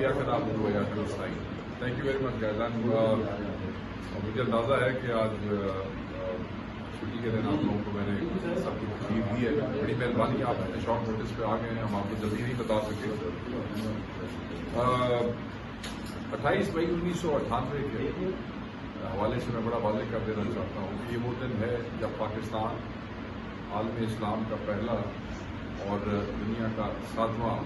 ایاک نعبد و ایاک نستعین. Thank you very much guys. مجھے اندازہ ہے کہ آج چھٹی کے دن آپ لوگوں کو میں نے سب کی تکلیف دی ہے. بڑی مہربانی, آپ اپنے شارٹ نوٹس پہ آ گئے ہیں, ہم آپ کو جلدی نہیں بتا سکے. 28 مئی 1998 کے حوالے سے میں بڑا واضح کر دینا چاہتا ہوں کہ یہ وہ دن ہے جب پاکستان عالم اسلام کا پہلا اور دنیا کا 7واں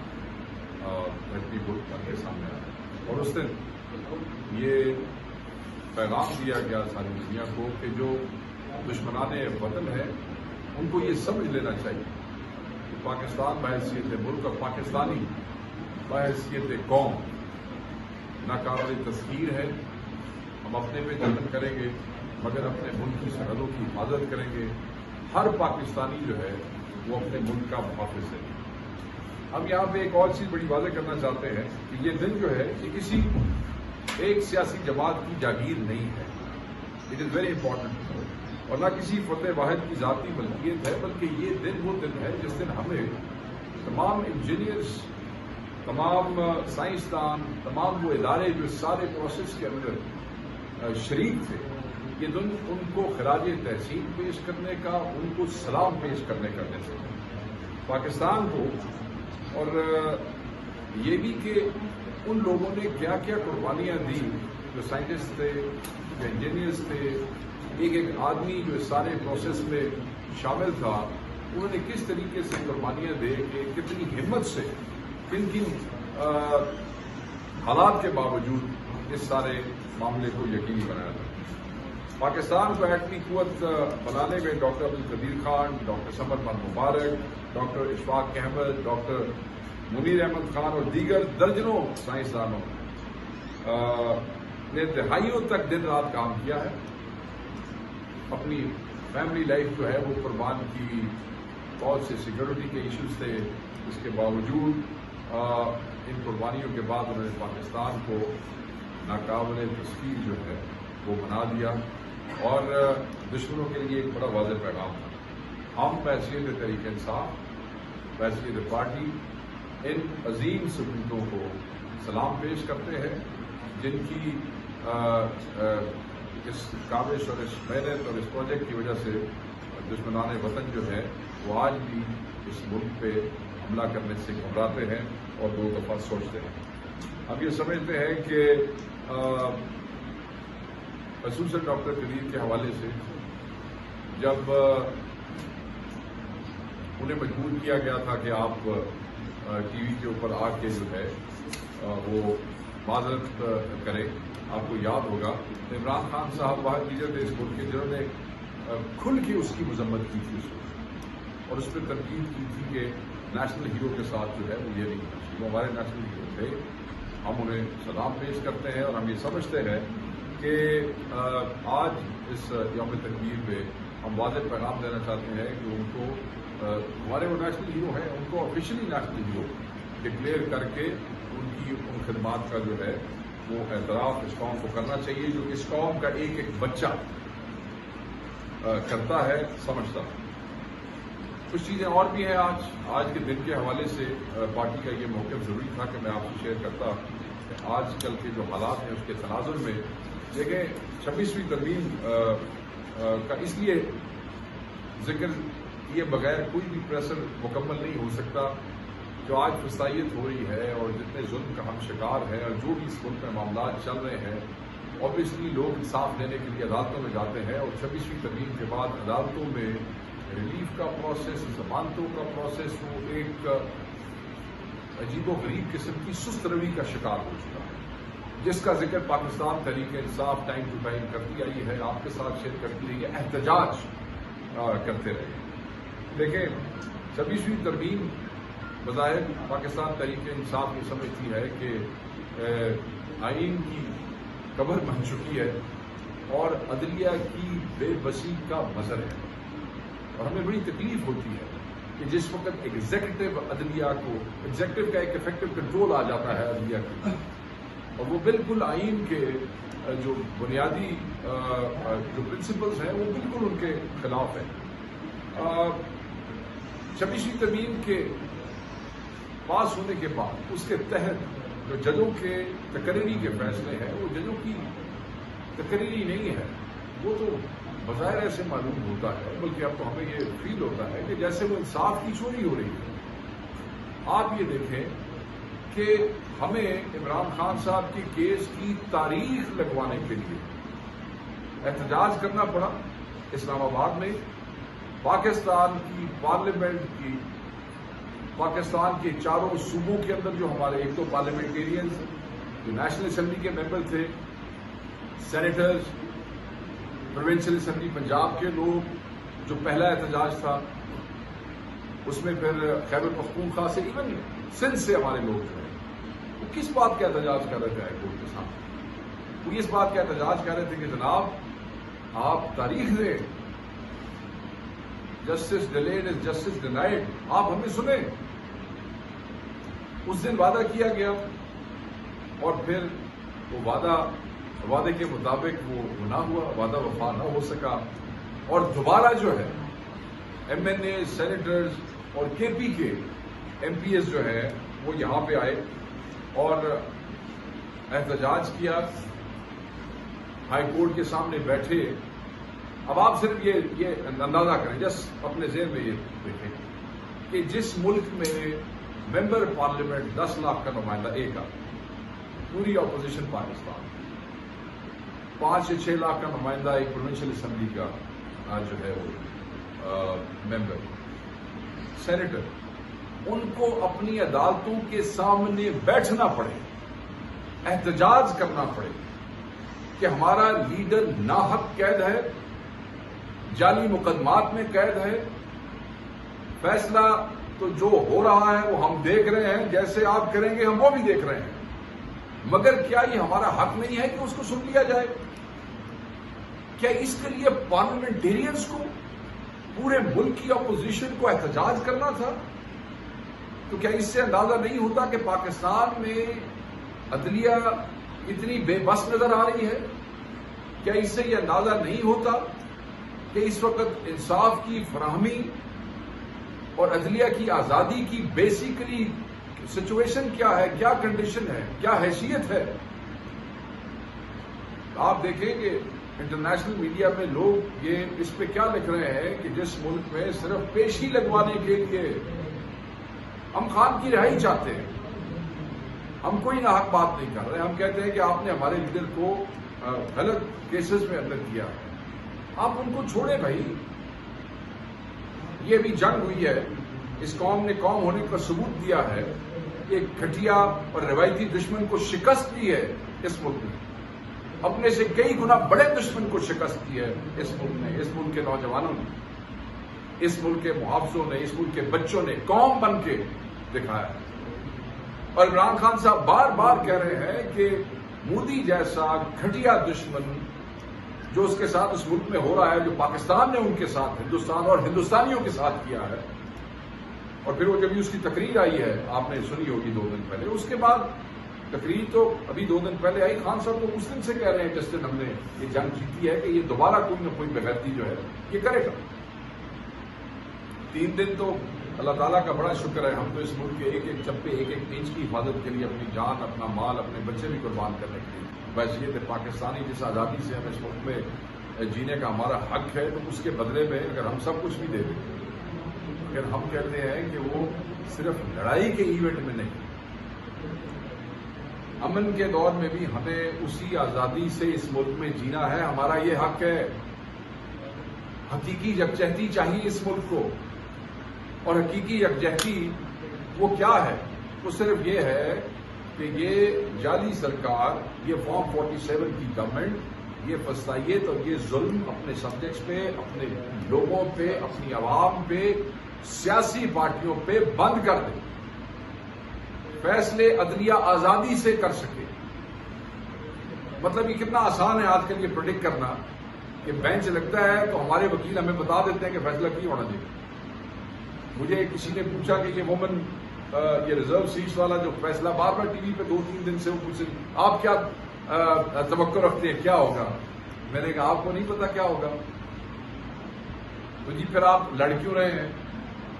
ترقی ملک بن کے سامنے آیا. اور اس دن یہ پیغام دیا گیا ساری دنیا کو کہ جو دشمنان وطن ہے ان کو یہ سمجھ لینا چاہیے کہ پاکستان بحیثیت ملک اور پاکستانی بحیثیت قوم ناقابل تسخیر ہے. ہم اپنے پہ جتن کریں گے مگر اپنے ملک کی سرحدوں کی حفاظت کریں گے. ہر پاکستانی جو ہے وہ اپنے ملک کا محافظ ہے. ہم یہاں پہ ایک اور چیز بڑی واضح کرنا چاہتے ہیں کہ یہ دن جو ہے یہ کسی ایک سیاسی جماعت کی جاگیر نہیں ہے. It is very important. اور نہ کسی فتح واحد کی ذاتی ملکیت ہے, بلکہ یہ دن وہ دن ہے جس دن ہمیں تمام انجینئرس, تمام سائنسدان, تمام وہ ادارے جو سارے پروسیس کے اندر شریک تھے, یہ دن ان کو خراج تحسین پیش کرنے کا, ان کو سلام پیش کرنے کا دن ہے پاکستان کو. اور یہ بھی کہ ان لوگوں نے کیا کیا قربانیاں دی, جو سائنٹسٹ تھے, جو انجینئرس تھے, ایک ایک آدمی جو اس سارے پروسیس میں شامل تھا, انہوں نے کس طریقے سے قربانیاں دے کہ کتنی ہمت سے کن کن حالات کے باوجود اس سارے معاملے کو یقینی بنایا تھا. پاکستان کو ایٹمی قوت بنانے میں ڈاکٹر عبدالقدیر خان, ڈاکٹر سمر من مبارک, ڈاکٹر اشفاق احمد, ڈاکٹر منیر احمد خان اور دیگر درجنوں سائنسدانوں نے دہائیوں تک دن رات کام کیا ہے. اپنی فیملی لائف جو ہے وہ قربان کی. بہت سے سیکورٹی کے ایشوز تھے, اس کے باوجود ان قربانیوں کے بعد انہوں نے پاکستان کو ناقابل تسخیر جو ہے وہ بنا دیا. اور دشمنوں کے لیے ایک بڑا واضح پیغام تھا. ہم بحیثیت تحریک انصاف, بحیثیت پارٹی ان عظیم سپوتوں کو سلام پیش کرتے ہیں جن کی اس کاوش اور اس محنت اور اس پروجیکٹ کی وجہ سے دشمنان وطن جو ہے وہ آج بھی اس ملک پہ حملہ کرنے سے گھبراتے ہیں اور دو دفعہ سوچتے ہیں. ہم یہ سمجھتے ہیں کہ خصوصاً ڈاکٹر قدیر کے حوالے سے جب انہیں مجبور کیا گیا تھا کہ آپ ٹی وی کے اوپر آ کے جو ہے وہ معذرت کریں, آپ کو یاد ہوگا عمران خان صاحب واحد لیڈر تھے اس ملک کے جنہوں نے کھل کے اس کی مذمت کی تھی اور اس پہ تنقید کی تھی کہ نیشنل ہیرو کے ساتھ جو ہے وہ یہ نہیں ہونا چاہیے. وہ ہمارے نیشنل ہیرو تھے. ہم انہیں سلام پیش کرتے ہیں اور ہم یہ سمجھتے ہیں کہ آج اس یوم تکبیر پہ ہم واضح پیغام دینا چاہتے ہیں کہ ان کو ہمارے وہ نیشنل ہیرو ہیں, ان کو آفیشلی نیشنل ہیرو ڈکلیئر کر کے ان خدمات کا جو ہے وہ اعتراف اس قوم کو کرنا چاہیے جو اس قوم کا ایک ایک بچہ کرتا ہے, سمجھتا ہے. کچھ چیزیں اور بھی ہیں. آج کے دن کے حوالے سے پارٹی کا یہ موقف ضروری تھا کہ میں آپ سے شیئر کرتا کہ آج کل کے جو حالات ہیں اس کے تناظر میں دیکھیں 26ویں ترمیم کا اس لیے ذکر یہ بغیر کوئی بھی پریشر مکمل نہیں ہو سکتا. جو آج فسائیت ہو رہی ہے اور جتنے ظلم کا ہم شکار ہیں اور جو بھی اس ملک میں معاملات چل رہے ہیں, اوبیسلی لوگ انصاف لینے کے لیے عدالتوں میں جاتے ہیں اور 26ویں ترمیم کے بعد عدالتوں میں ریلیف کا پروسیس, ضمانتوں کا پروسیس وہ ایک عجیب و غریب قسم کی سست روی کا شکار ہو چکا ہے, جس کا ذکر Pakistan Tehreek Insaf time to time کرتی آئی ہے, آپ کے ساتھ شیئر کرتی رہی ہے, احتجاج کرتے رہے. دیکھیں 26ویں ترمیم بظاہر پاکستان تحریک انصاف یہ سمجھتی ہے کہ آئین کی قبر بن چکی ہے اور عدلیہ کی بے بسی کا مظہر ہے. اور ہمیں بڑی تکلیف ہوتی ہے کہ جس وقت ایگزیکٹو عدلیہ کو ایگزیکٹو کا ایک افیکٹو کنٹرول آ جاتا ہے عدلیہ کی, اور وہ بالکل آئین کے جو بنیادی جو پرنسپلز ہیں وہ بالکل ان کے خلاف ہیں. 26ویں ترمیم کے پاس ہونے کے بعد اس کے تحت جو ججوں کے تقرری کے فیصلے ہیں وہ ججوں کی تقرری نہیں ہے، وہ تو بظاہر ایسے معلوم ہوتا ہے، بلکہ اب تو ہمیں یہ فیل ہوتا ہے کہ جیسے وہ انصاف کی چوری ہو رہی ہے۔ آپ یہ دیکھیں کہ ہمیں عمران خان صاحب کے کیس کی تاریخ لگوانے کے لیے احتجاج کرنا پڑا اسلام آباد میں۔ پاکستان کی پارلیمنٹ کی، پاکستان کے چاروں صوبوں کے اندر جو ہمارے ایک تو پارلیمنٹیرینز جو نیشنل اسمبلی کے ممبر تھے، سینیٹرز، پروونشل اسمبلی پنجاب کے لوگ، جو پہلا احتجاج تھا اس میں پھر خیبر پختونخوا سے، ایون سندھ سے ہمارے لوگ جو ہیں وہ کس بات کا احتجاج کر رہے تھے ہائی کورٹ کے سامنے؟ وہ اس بات کا احتجاج کر رہے تھے کہ جناب آپ تاریخ دیں، justice delayed is justice denied, آپ ہمیں سنیں۔ اس دن وعدہ کیا گیا اور پھر وہ وعدے کے مطابق وہ نہ ہوا، وعدہ وفا نہ ہو سکا، اور دوبارہ جو ہے ایم این اے، سینیٹرز اور کے پی کے ایم پی ایس جو ہے وہ یہاں پہ آئے اور احتجاج کیا، ہائی کورٹ کے سامنے بیٹھے۔ اب آپ صرف یہ اندازہ کریں، جس اپنے ذہن میں یہ دیکھیں کہ جس ملک میں ممبر پارلیمنٹ 10 لاکھ کا نمائندہ ایک پوری اپوزیشن پاکستان، 5 سے 6 لاکھ کا نمائندہ ایک پروونشل اسمبلی کا جو ہے وہ ممبر، سینیٹر، ان کو اپنی عدالتوں کے سامنے بیٹھنا پڑے، احتجاج کرنا پڑے کہ ہمارا لیڈر ناحق قید ہے، جعلی مقدمات میں قید ہے، فیصلہ تو جو ہو رہا ہے وہ ہم دیکھ رہے ہیں، جیسے آپ کریں گے ہم وہ بھی دیکھ رہے ہیں، مگر کیا یہ ہمارا حق نہیں ہے کہ اس کو سن لیا جائے؟ کیا اس کے لیے پارلیمنٹیرینز کو، پورے ملک کی اپوزیشن کو احتجاج کرنا تھا؟ تو کیا اس سے اندازہ نہیں ہوتا کہ پاکستان میں عدلیہ اتنی بے بس نظر آ رہی ہے؟ کیا اس سے یہ اندازہ نہیں ہوتا کہ اس وقت انصاف کی فراہمی اور عدلیہ کی آزادی کی بیسیکلی سچویشن کیا ہے، کیا کنڈیشن ہے، کیا حیثیت ہے؟ آپ دیکھیں کہ انٹرنیشنل میڈیا میں لوگ یہ اس پہ کیا لکھ رہے ہیں کہ جس ملک میں صرف پیشی لگوانے کے لیے ہم خان کی رہائی چاہتے ہیں، ہم کوئی ناحق بات نہیں کر رہے، ہم کہتے ہیں کہ آپ نے ہمارے لیڈر کو غلط کیسز میں اندر کیا، آپ ان کو چھوڑیں بھائی۔ یہ بھی جنگ ہوئی ہے، اس قوم نے قوم ہونے کا ثبوت دیا ہے، ایک گھٹیا اور روایتی دشمن کو شکست دی ہے اس ملک میں، اپنے سے کئی گنا بڑے دشمن کو شکست دی ہے اس ملک نے، اس ملک کے نوجوانوں نے، اس ملک کے محافظوں نے، اس ملک کے بچوں نے قوم بن کے دکھایا۔ اور عمران خان صاحب بار بار کہہ رہے ہیں کہ مودی جیسا گھٹیا دشمن جو اس کے ساتھ اس ملک میں ہو رہا ہے، جو پاکستان نے ان کے ساتھ، ہندوستان اور ہندوستانیوں کے ساتھ کیا ہے، اور پھر وہ جب اس کی تقریر آئی ہے، آپ نے سنی ہوگی 2 دن پہلے، اس کے بعد تقریر تو ابھی 2 دن پہلے آئی، خان صاحب تو اس دن سے کہہ رہے ہیں جس دن ہم نے یہ جنگ جیتی ہے کہ یہ دوبارہ کوئی نہ کوئی بغیرتی جو ہے یہ کرے گا۔ 3 دن تو اللہ تعالیٰ کا بڑا شکر ہے، ہم تو اس ملک کے ایک ایک چپے، ایک ایک انچ کی حفاظت کے لیے اپنی جان، اپنا مال، اپنے بچے بھی قربان کرنے کے لیے بحیثیت پاکستانی جس آزادی سے ہم اس ملک میں جینے کا ہمارا حق ہے، تو اس کے بدلے میں اگر ہم سب کچھ بھی دے دیں، اگر ہم کہتے ہیں کہ وہ صرف لڑائی کے ایونٹ میں نہیں، امن کے دور میں بھی ہمیں اسی آزادی سے اس ملک میں جینا ہے، ہمارا یہ حق ہے۔ حقیقی یکجہتی چاہیے اس ملک کو، اور حقیقی یکجہتی وہ کیا ہے؟ وہ صرف یہ ہے کہ یہ جعلی سرکار، یہ فارم 47 کی گورنمنٹ، یہ فسادیت اور یہ ظلم اپنے سبجیکٹس پہ، اپنے لوگوں پہ، اپنی عوام پہ، سیاسی پارٹیوں پہ بند کر دے، فیصلے عدلیہ آزادی سے کر سکے۔ مطلب یہ کتنا آسان ہے آج کل یہ پریڈکٹ کرنا کہ بینچ لگتا ہے تو ہمارے وکیل ہمیں بتا دیتے ہیں کہ فیصلہ کی ہونا چاہیے۔ مجھے کسی نے پوچھا کہ یہ وومن یہ ریزرو سیٹس والا جو فیصلہ بار بار ٹی وی پہ 2-3 دن سے وہ پوچھ رہے آپ کیا توقع رکھتے ہیں، کیا ہوگا؟ میں نے کہا آپ کو نہیں پتا کیا ہوگا، تو جی پھر آپ لڑ کیوں رہے ہیں؟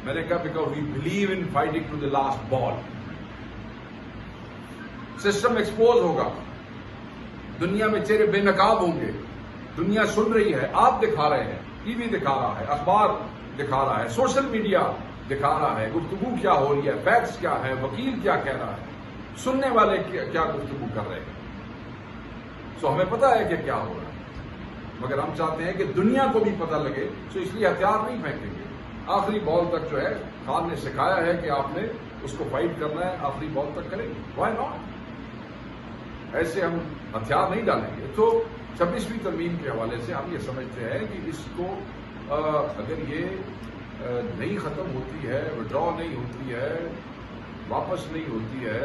میں نے کہا because we believe in fighting to the last ball. System expose ہوگا، دنیا میں چہرے بے نقاب ہوں گے، دنیا سن رہی ہے، آپ دکھا رہے ہیں، ٹی وی دکھا رہا ہے، اخبار دکھا رہا ہے، سوشل میڈیا دکھا رہا ہے، گفتگو کیا ہو رہی ہے، فیکٹس کیا ہے، وکیل کیا کہہ رہا ہے، سننے والے کیا گفتگو کر رہے ہیں. سو ہمیں پتا ہے کہ کیا ہو رہا ہے، مگر ہم چاہتے ہیں کہ دنیا کو بھی پتہ لگے. سو اس لیے ہتھیار نہیں پھینکیں گے. آخری بال تک جو ہے خان نے سکھایا ہے کہ آپ نے اس کو فائٹ کرنا ہے، آخری بال تک کریں گے. Why not? ایسے ہم ہتھیار نہیں ڈالیں گے. تو 26ویں ترمیم کے حوالے سے ہم یہ سمجھتے ہیں کہ اس کو اگر یہ نہیں ختم ہوتی ہے، وڈرا نہیں ہوتی ہے، واپس نہیں ہوتی ہے،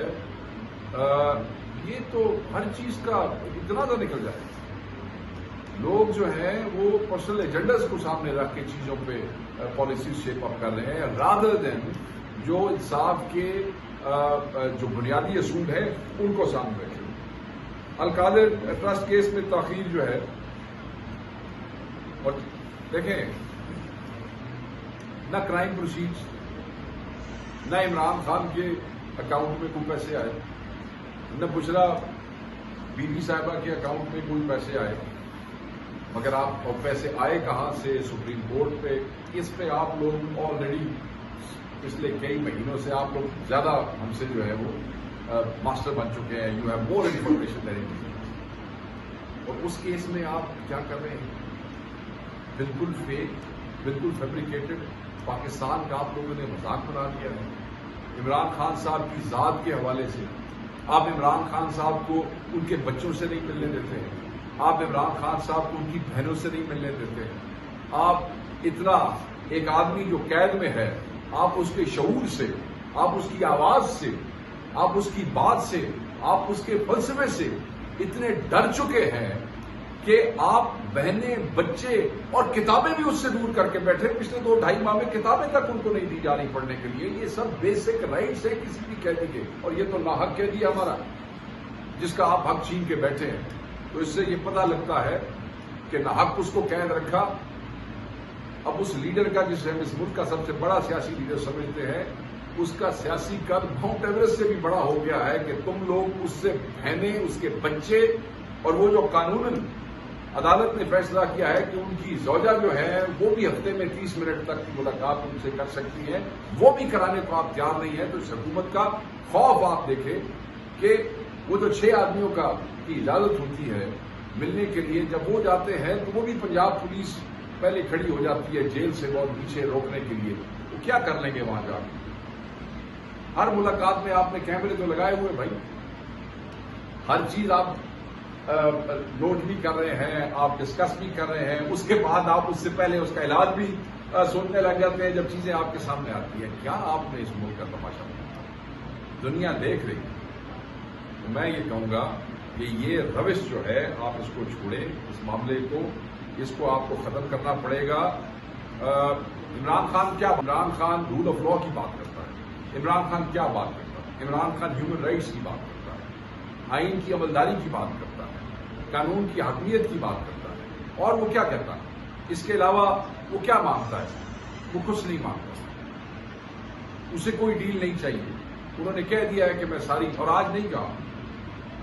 یہ تو ہر چیز کا اتنا تو نکل جائے. لوگ جو ہیں وہ پرسنل ایجنڈاز کو سامنے رکھ کے چیزوں پہ پالیسیز شیپ اپ کر رہے ہیں، رادر دین جو انصاف کے جو بنیادی اصول ہیں ان کو سامنے رکھیں. القادر ٹرسٹ کیس میں تاخیر جو ہے، اور دیکھیں نہ کرائم پروسیڈز، نہ عمران خان کے اکاؤنٹ میں کوئی پیسے آئے، نہ بشرا بی بی صاحبہ کے اکاؤنٹ میں کوئی پیسے آئے. مگر آپ پیسے آئے کہاں سے؟ سپریم کورٹ پہ. اس پہ آپ لوگ آلریڈی پچھلے کئی مہینوں سے آپ لوگ زیادہ ہم سے جو ہے وہ ماسٹر بن چکے ہیں. یو ہیو مور انفارمیشن دین می. اور اس کیس میں آپ کیا کر رہے ہیں؟ بالکل فیک، بالکل فیبریکیٹڈ. پاکستان کا آپ لوگوں نے مذاق بنا دیا ہے. عمران خان صاحب کی ذات کے حوالے سے آپ عمران خان صاحب کو ان کے بچوں سے نہیں ملنے دیتے ہیں. آپ عمران خان صاحب کو ان کی بہنوں سے نہیں ملنے دیتے ہیں. آپ اتنا ایک آدمی جو قید میں ہے، آپ اس کے شعور سے، آپ اس کی آواز سے، آپ اس کی بات سے، آپ اس کے فلسفے سے اتنے ڈر چکے ہیں کہ آپ بہنیں، بچے اور کتابیں بھی اس سے دور کر کے بیٹھے. پچھلے 2-2.5 ماہ میں کتابیں تک ان کو نہیں دی جا رہی پڑھنے کے لیے. یہ سب بیسک رائٹس ہیں کسی بھی قیدی کے، اور یہ تو ناحق قیدی ہمارا جس کا آپ حق چھین کے بیٹھے ہیں. تو اس سے یہ پتہ لگتا ہے کہ ناحق اس کو قید رکھا. اب اس لیڈر کا، جسے ہم اس ملک کا سب سے بڑا سیاسی لیڈر سمجھتے ہیں، اس کا سیاسی قد ماؤنٹ ایوریسٹ سے بھی بڑا ہو گیا ہے کہ تم لوگ اس سے بہنیں، اس کے بچے، اور وہ جو قانوناً عدالت نے فیصلہ کیا ہے کہ ان کی زوجہ جو ہے وہ بھی ہفتے میں 30 منٹ تک کی ملاقات ان سے کر سکتی ہے، وہ بھی کرانے کو آپ تیار نہیں ہیں. تو اس حکومت کا خوف آپ دیکھیں کہ وہ جو 6 آدمیوں کی اجازت ہوتی ہے ملنے کے لیے، جب وہ جاتے ہیں تو وہ بھی پنجاب پولیس پہلے کھڑی ہو جاتی ہے جیل سے بہت پیچھے روکنے کے لیے. وہ کیا کر لیں گے وہاں جا کے؟ ہر ملاقات میں آپ نے کیمرے تو لگائے ہوئے بھائی، ہر چیز آپ نوٹ بھی کر رہے ہیں، آپ ڈسکس بھی کر رہے ہیں. اس کے بعد آپ اس سے پہلے اس کا علاج بھی سننے لگ جاتے ہیں جب چیزیں آپ کے سامنے آتی ہیں. کیا آپ نے اس ملک کا تماشا بنایا؟ دنیا دیکھ رہی ہے. میں یہ کہوں گا کہ یہ روش جو ہے آپ اس کو چھوڑیں. اس معاملے کو، اس کو آپ کو ختم کرنا پڑے گا. Imran Khan rule of law کی بات کرتا ہے. عمران خان کیا بات کرتا ہے؟ عمران خان ہیومن رائٹس کی بات کرتا ہے، آئین کی عملداری کی بات کرتا ہے، قانون کی حاکمیت کی بات کرتا ہے. اور وہ کیا کہتا ہے؟ اس کے علاوہ وہ کیا مانگتا ہے؟ وہ کچھ نہیں مانگتا. اسے کوئی ڈیل نہیں چاہیے. انہوں نے کہہ دیا ہے کہ میں ساری، اور آج نہیں کہا.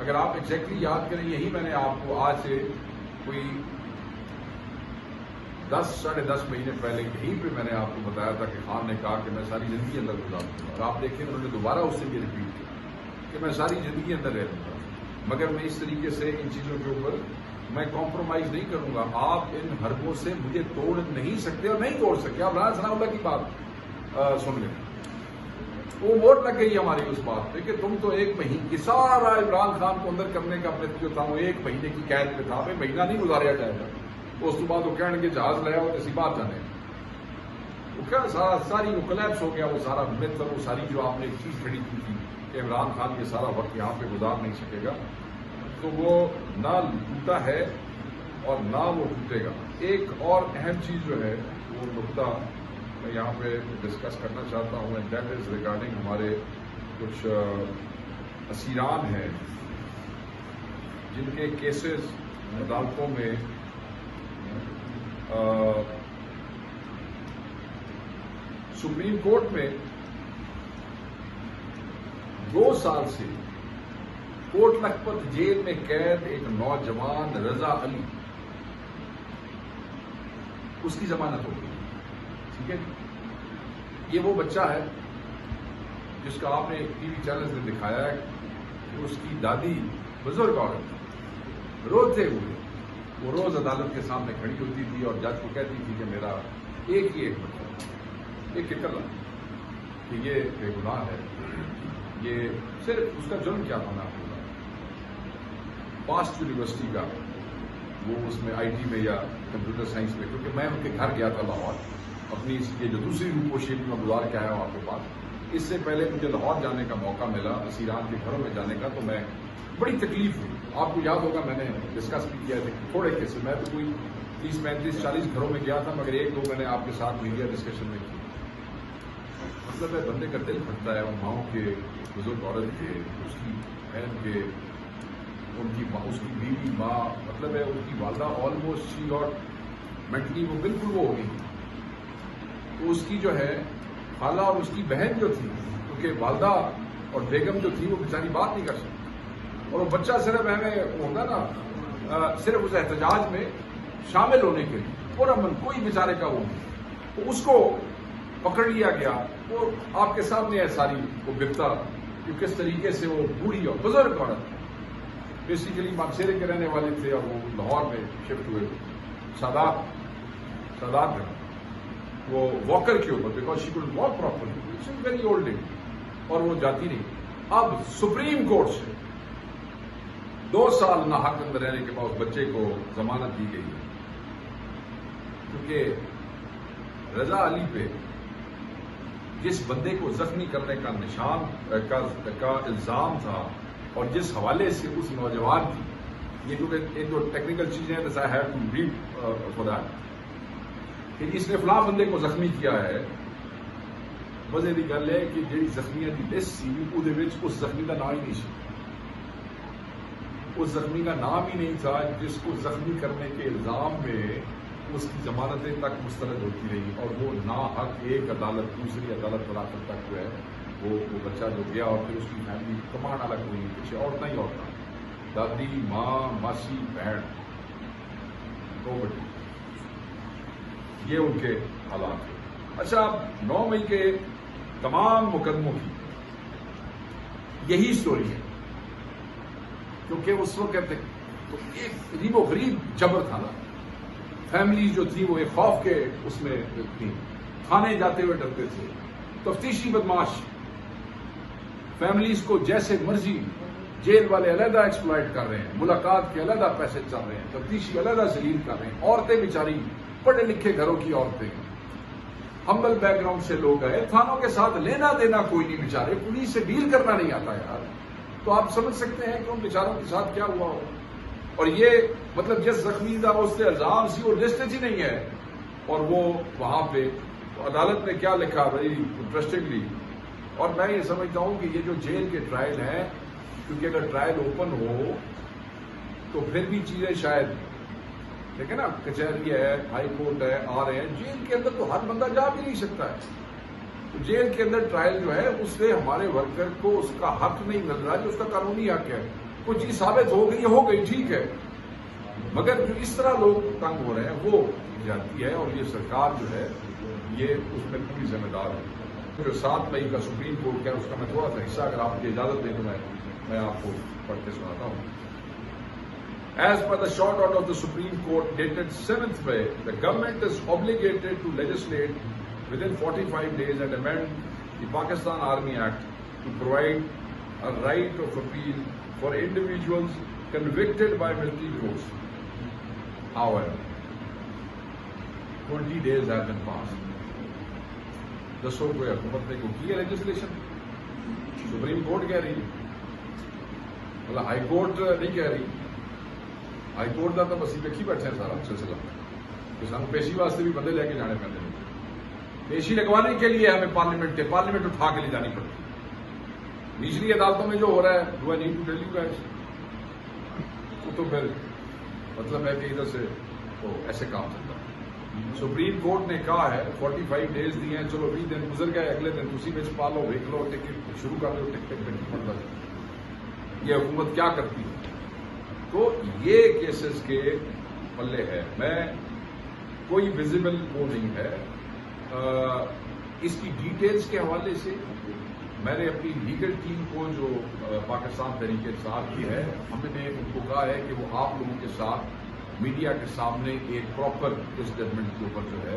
اگر آپ ایگزیکٹلی یاد کریں، یہی میں نے آپ کو آج سے کوئی 10-10.5 مہینے پہلے یہیں پہ میں نے آپ کو بتایا تھا کہ خان نے کہا کہ میں ساری زندگی اندر گزاروں گا. اور آپ دیکھیں انہوں نے دوبارہ اس سے یہ ریپیٹ کیا کہ میں ساری زندگی اندر رہ لوں گا، مگر میں اس طریقے سے ان چیزوں کے اوپر میں کمپرومائز نہیں کروں گا. آپ ان حربوں سے مجھے توڑ نہیں سکتے اور نہیں توڑ سکتے. آپ رانا ثناء اللہ کی بات سن لیں. وہ ووٹ لگ گئی ہماری اس بات پہ کہ تم تو 1 مہینے کی سارا عمران خان کو اندر کرنے کا جو تھا وہ 1 مہینے کی قید میں تھا. مہینہ نہیں گزاریا جائے گا. اس کے بعد وہ کہنے کے جہاز لیا اور ایسی بات جانے وہ کیا ساری وہ کلیپس ہو گیا. وہ سارا مت اور وہ ساری جو آپ نے ایک چیز کھڑی کی تھی کہ عمران خان یہ سارا وقت یہاں پہ گزار نہیں سکے گا، تو وہ نہ ٹوٹا ہے اور نہ وہ ٹوٹے گا. ایک اور اہم چیز جو ہے وہ نقطہ میں یہاں پہ ڈسکس کرنا چاہتا ہوں، اینڈ دیٹ از ریگارڈنگ ہمارے کچھ اسیران ہیں جن کے کیسز عدالتوں میں سپریم کورٹ میں 2 سال سے کوٹ لکھپت جیل میں قید ایک نوجوان رضا علی، اس کی ضمانت ہو گئی، ٹھیک ہے. یہ وہ بچہ ہے جس کا آپ نے ٹی وی چینلز میں دکھایا ہے کہ اس کی دادی بزرگ عورت روتے ہوئے وہ روز عدالت کے سامنے کھڑی ہوتی تھی اور جج کو کہتی تھی کہ میرا ایک ہی ایک بچہ، ایک اکلا، کہ یہ بے گناہ ہے، یہ صرف اس کا جرم کیا تھا. میں ہوگا پاسٹ یونیورسٹی کا وہ اس میں آئی ٹی میں یا کمپیوٹر سائنس میں، کیونکہ میں ان کے گھر گیا تھا لاہور، اپنی یہ جو دوسری روپوشی میں گزار کے آیا ہوں آپ کے پاس. اس سے پہلے مجھے لاہور جانے کا موقع ملا، اسیران کے گھروں میں جانے کا، تو میں بڑی تکلیف ہوئی. آپ کو یاد ہوگا میں نے ڈسکس بھی کیا تھا تھوڑے کیسے، میں تو کوئی 30 35 40 گھروں میں گیا تھا، مگر ایک دو میں نے آپ کے ساتھ میڈیا ڈسکشن میں کی. مطلب ہے بندے کا دل پھٹتا ہے، ان ماؤں کے، بزرگ عورت کے، اس کی بہن کے، اس کی بیوی ماں، مطلب ہے ان کی والدہ آلموسٹ شی اور مینٹلی وہ بالکل وہ ہو گئی. تو اس کی جو ہے خالہ اور اس کی بہن جو تھی، کیونکہ والدہ اور بیگم جو تھی وہ بیچاری بات نہیں کر سکتی، اور وہ بچہ صرف ہمیں ہوتا نا صرف اس احتجاج میں شامل ہونے کے لیے پورا من، کوئی بیچارے کا وہ نہیں. تو اس کو پکڑ لیا گیا. وہ آپ کے سامنے ہے ساری وہ بپتا کہ کس طریقے سے وہ بوڑھی اور بزرگ عورت بیسیکلی مانسیرے کے رہنے والے تھے اور وہ لاہور میں شفٹ ہوئے سادات میں، وہ واکر کے اوپر، because she could walk properly, very old age, اور وہ جاتی نہیں. اب سپریم کورٹ سے 2 سال ناحق اندر رہنے کے بعد بچے کو ضمانت دی گئی ہے، کیونکہ رضا علی پہ جس بندے کو زخمی کرنے کا نشان کا الزام تھا اور جس حوالے سے اس نوجوان کی، یہ کیونکہ ایک دو ٹیکنیکل چیزیں ہیں، I have to read for that, کہ اس نے فلاں بندے کو زخمی کیا ہے. مزے کی گل ہے کہ جی زخمیاں کی لسٹ سی وہ اس زخمی کا نام ہی نہیں سی، اس زخمی کا نام ہی نہیں تھا جس کو زخمی کرنے کے الزام میں اس کی ضمانتیں تک مسترد ہوتی رہی، اور وہ ناحق ایک عدالت دوسری عدالت پر آ کر تک جو ہے وہ بچہ جو گیا، اور پھر اس کی فیملی کمان الگ ہوئی، پیچھے عورتیں ہی عورتیں، دادی ماں ماسی بہن دو بٹی، یہ ان کے حالات تھے. اچھا، 9 مئی کے تمام مقدموں کی یہی سٹوری ہے، کیونکہ اس وقت ایک عجیب و غریب جبر تھا نا. فیملیز جو تھی وہ ایک خوف کے اس میں تھی، تھانے جاتے ہوئے ڈرتے تھے، تفتیشی بدماش فیملیز کو جیسے مرضی جیل والے علیحدہ ایکسپلائٹ کر رہے ہیں، ملاقات کے علیحدہ پیسے چل رہے ہیں، تفتیشی علیحدہ ذلیل کر رہے ہیں. عورتیں بیچاری پڑھے لکھے گھروں کی عورتیں، ہمبل بیک گراؤنڈ سے لوگ آئے، تھانوں کے ساتھ لینا دینا کوئی نہیں، بیچارے پولیس سے ڈیل کرنا نہیں آتا یار. تو آپ سمجھ سکتے ہیں کہ ان بیچاروں کے ساتھ کیا ہوا ہو. اور یہ مطلب جس زخمی کا اس سے الزام سی وہ لسٹ ہی نہیں ہے، اور وہ وہاں پہ عدالت میں کیا لکھا بڑی انٹرسٹنگلی. اور میں یہ سمجھتا ہوں کہ یہ جو جیل کے ٹرائل ہیں، کیونکہ اگر ٹرائل اوپن ہو تو پھر بھی چیزیں شاید دیکھیں نا، کچہری ہے، ہائی کورٹ ہے، آ رہے ہیں، جیل کے اندر تو ہر بندہ جا بھی نہیں سکتا ہے. تو جیل کے اندر ٹرائل جو ہے اس سے ہمارے ورکر کو اس کا حق نہیں مل رہا جو اس کا قانونی حق ہے. کوئی چیز ثابت ہو گئی ٹھیک ہے، مگر جو اس طرح لوگ تنگ ہو رہے ہیں وہ جاتی ہے، اور یہ سرکار جو ہے یہ اس میں پوری ذمہ دار ہے. جو 7 مئی کا سپریم کورٹ کا اس کا میں تھوڑا سا حصہ اگر آپ کی اجازت دیں تو میں آپ کو پڑھ کے سناتا ہوں. As per the short order of the Supreme Court dated 7th May, the government is obligated to legislate within 45 days and amend the Pakistan Army Act to provide a right of appeal for individuals convicted by military courts. However, 20 days have been passed. دسو کوئی حکومت نے کوئی کی ہے legislation? Supreme court کہہ رہی ہے، مطلب ہائی کورٹ نہیں کہہ رہی. ہائی کورٹ کا تو بس دیکھی بیٹھے ہیں سارا سلسلہ، کہ سانو پیشی واسطے بھی بندے لے کے جانے پڑتے ہیں. پیشی لگوانے کے لیے ہمیں پارلیمنٹ اٹھا کے لے جانی پڑتی ہے. نچلی عدالتوں میں جو ہو رہا ہے do I need to tell you guys, تو پھر مطلب ہے کہ ادھر سے تو ایسے کام چلتا ہے. سپریم کورٹ نے کہا ہے 45 ڈیز دیے ہیں، چلو 20 دن گزر گئے، اگلے دن اسی بچ پالو ویک لو، ٹکٹ شروع کر دو، ٹکٹ مطلب یہ حکومت کیا کرتی ہے. تو یہ کیسز کے پلے ہے. میں کوئی ویزیبل وہ نہیں ہے. اس کی ڈیٹیلز کے حوالے سے میں نے اپنی لیگل ٹیم کو جو پاکستان تحریک انصاف کی ہے, ہم نے ان کو کہا ہے کہ وہ آپ لوگوں کے ساتھ میڈیا کے سامنے ایک پراپر اس ججمنٹ کے اوپر جو ہے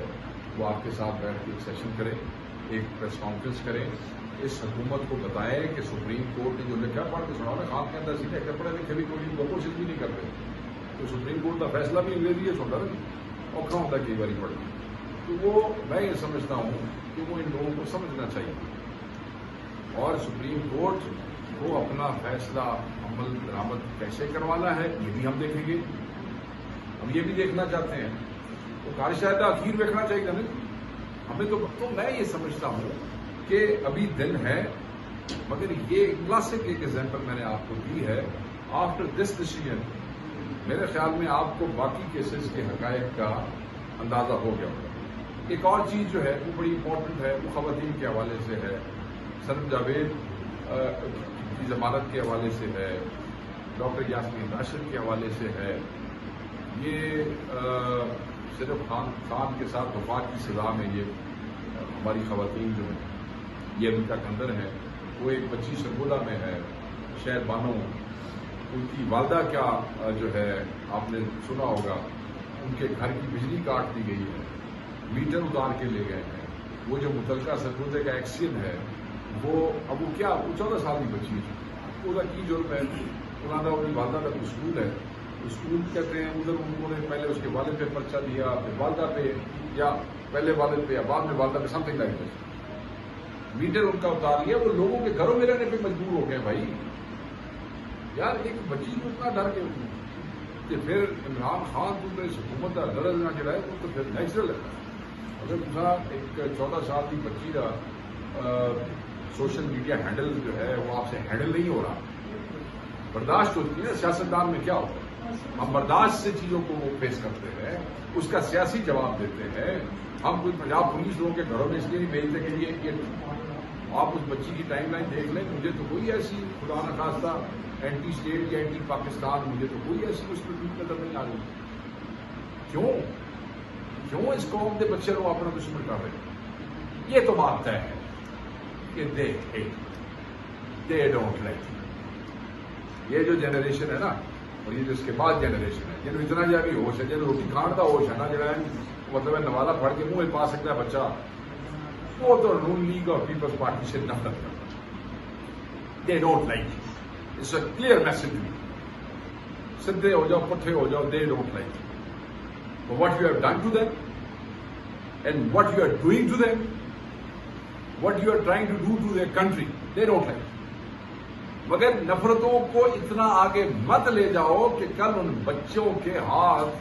وہ آپ کے ساتھ بیٹھ کے ایک سیشن کریں, ایک پریس کانفرنس کریں, اس حکومت کو بتائیں کہ سپریم کورٹ نے جو لکھا پڑھ کے سنا. خان کے اندر سیدھے پڑھے لکھے بھی کوئی وہ کوشش بھی نہیں کرتے, تو سپریم کورٹ کا فیصلہ بھی انگریزی ہے سنتا نہیں اور کہاں ہوتا ہے کئی باری پڑھتی. تو وہ میں یہ سمجھتا ہوں کہ وہ ان لوگوں کو سمجھنا چاہیے اور سپریم کورٹ کو اپنا فیصلہ عمل درآمد کیسے کروانا ہے یہ بھی ہم دیکھیں گے. ہم یہ بھی دیکھنا چاہتے ہیں تو قاری شاہد اخیر دیکھنا چاہیے نا ہمیں. تو میں یہ سمجھتا ہوں کہ ابھی دن ہے, مگر یہ کلاسک ایک ایگزامپل میں نے آپ کو دی ہے. آفٹر دس ڈیسیژن میرے خیال میں آپ کو باقی کیسز کے حقائق کا اندازہ ہو گیا ہوگا. ایک اور چیز جو ہے وہ بڑی امپورٹنٹ ہے, وہ خواتین کے حوالے سے ہے, سنم جاوید کی ضمانت کے حوالے سے ہے, ڈاکٹر یاسمین راشد کے حوالے سے ہے. یہ صرف خان کے ساتھ وفات کی سزا میں یہ ہماری خواتین جو ہیں یہ امریکہ کے اندر ہیں. وہ ایک بچی سرگودا میں ہے, شہر بانو, ان کی والدہ کیا جو ہے آپ نے سنا ہوگا, ان کے گھر کی بجلی کاٹ دی گئی ہے, میٹر اتار کے لے گئے ہیں. وہ جو متعلقہ سرگودے کا ایکسیڈنٹ ہے وہ اب وہ کیا وہ 14 سال کی بچی ہے, اس کا کی جرم ہے. انہوں نے اپنی والدہ کا اسکول ہے, اسکول کہتے ہیں ادھر انہوں نے پہلے اس کے والد پہ پرچہ دیا, پھر والدہ پہ, یا پہلے والد پہ یا بعد میں والدہ پہ, something like that. Meter ان کا اتار لیا. وہ لوگوں کے گھروں میں رہنے پہ مجبور ہو گئے. بھائی یار ایک بچی کو اتنا ڈر کے کہ پھر عمران خان کو اس حکومت کا درد نہ چڑھائے تو پھر نیچرل ہے. اگر دوسرا ایک 14 سال کی بچی کا سوشل میڈیا ہینڈل جو ہے وہ آپ سے ہینڈل نہیں ہو رہا, برداشت ہوتی ہے. سیاستدان میں کیا ہوتا ہے, ہم برداشت سے چیزوں کو فیس کرتے ہیں, اس کا سیاسی جواب دیتے ہیں. ہم کوئی پنجاب پولیس لوگوں کے گھروں میں اس لیے نہیں بھیجتے کہ یہ آپ اس بچی کی ٹائم لائن دیکھ لیں. مجھے تو کوئی ایسی خدا نخواستہ اینٹی اسٹیٹ یا اینٹی پاکستان مجھے تو کوئی ایسی اس میں نظر نہیں آ رہی. کیوں اس قوم کے بچے لوگ اپنا دشمن کر رہے ہیں؟ یہ تو بات طے ہے کہ دے ڈونٹ لائک. یہ جو جنریشن ہے نا, اور یہ جو اس کے بعد جنریشن ہے, جنہوں اتنا جا بھی ہوش ہے, جنہوں روٹی کھان کا ہوش ہے نا, جو ہے مطلب نوالا پڑھ کے منہ میں پا سکتا ہے بچہ, وہ تو نون لیگ اور پیپلز پارٹی سے نفرت کرتا ہے. They don't like. It's a clear message. سدھے ہو جاؤ, پٹھے ہو جاؤ, they don't like. For what you have done to them and what you are doing to them, what you are trying to do to their country, they don't like. مگر نفرتوں کو اتنا آگے مت لے جاؤ کہ کل ان بچوں کے ہاتھ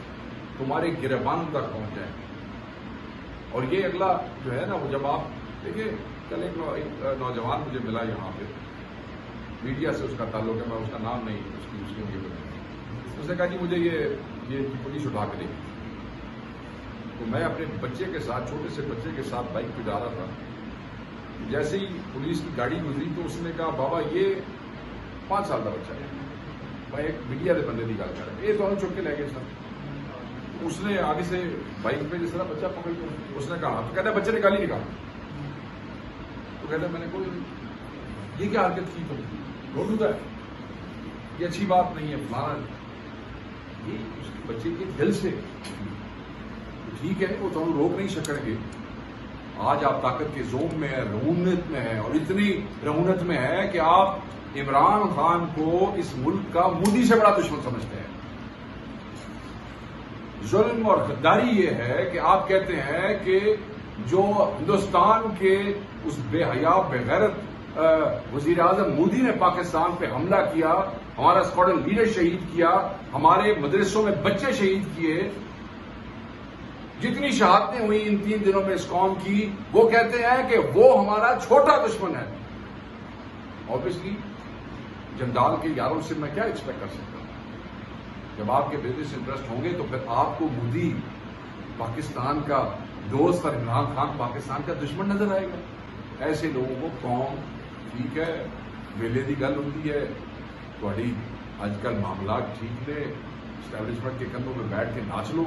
تمہارے گریبان تک پہنچ جائیں. اور یہ اگلا جو ہے نا, وہ جب آپ دیکھیں, کل ایک نوجوان مجھے ملا یہاں پہ, میڈیا سے اس کا تعلق ہے, میں اس کا نام نہیں اس کی اس نے کہا جی مجھے یہ پولیس اٹھا کے دے. تو میں اپنے بچے کے ساتھ, چھوٹے سے بچے کے ساتھ بائک پہ جا رہا تھا. جیسے ہی پولیس کی گاڑی گزری تو اس نے کہا بابا یہ 5 سال کا بچہ ہے. میں ایک میڈیا کے بندے کی گل کر رہا, یہ تو ہم چک کے لے گئے سر. اس نے آگے سے بائک پہ جس طرح بچہ پکڑ کے اس نے کہا, تو کہتا ہے بچے نے گالی نکالا. تو کہتا ہے میں نے کوئی یہ کیا حرکت کی, تم روڈ ہے, یہ اچھی بات نہیں ہے فلانا. یہ اس بچے کے دل سے ٹھیک ہے, وہ تو ہم روک نہیں سکیں گے. آج آپ طاقت کے زوم میں ہے, رہونت میں ہے, اور اتنی رہونت میں ہے کہ آپ عمران خان کو اس ملک کا مودی سے بڑا دشمن سمجھتے ہیں. ظلم اور غداری یہ ہے کہ آپ کہتے ہیں کہ جو ہندوستان کے اس بے حیا بے غیرت وزیر اعظم مودی نے پاکستان پہ حملہ کیا, ہمارا اسکواڈرن لیڈر شہید کیا, ہمارے مدرسوں میں بچے شہید کیے, جتنی شہادتیں ہوئی ان 3 دنوں میں اس قوم کی, وہ کہتے ہیں کہ وہ ہمارا چھوٹا دشمن ہے. اوبیسلی جندال کے یاروں سے میں کیا ایکسپیکٹ کر سکتا ہوں؟ جب آپ کے بزنس انٹرسٹ ہوں گے تو پھر آپ کو مودی پاکستان کا دوست اور عمران خان پاکستان کا دشمن نظر آئے گا. ایسے لوگوں کو قوم ٹھیک ہے ویلے کی گل ہوتی ہے تھوڑی اج کل معاملات ٹھیک نے اسٹیبلشمنٹ کے کندھوں پہ بیٹھ کے ناچ لو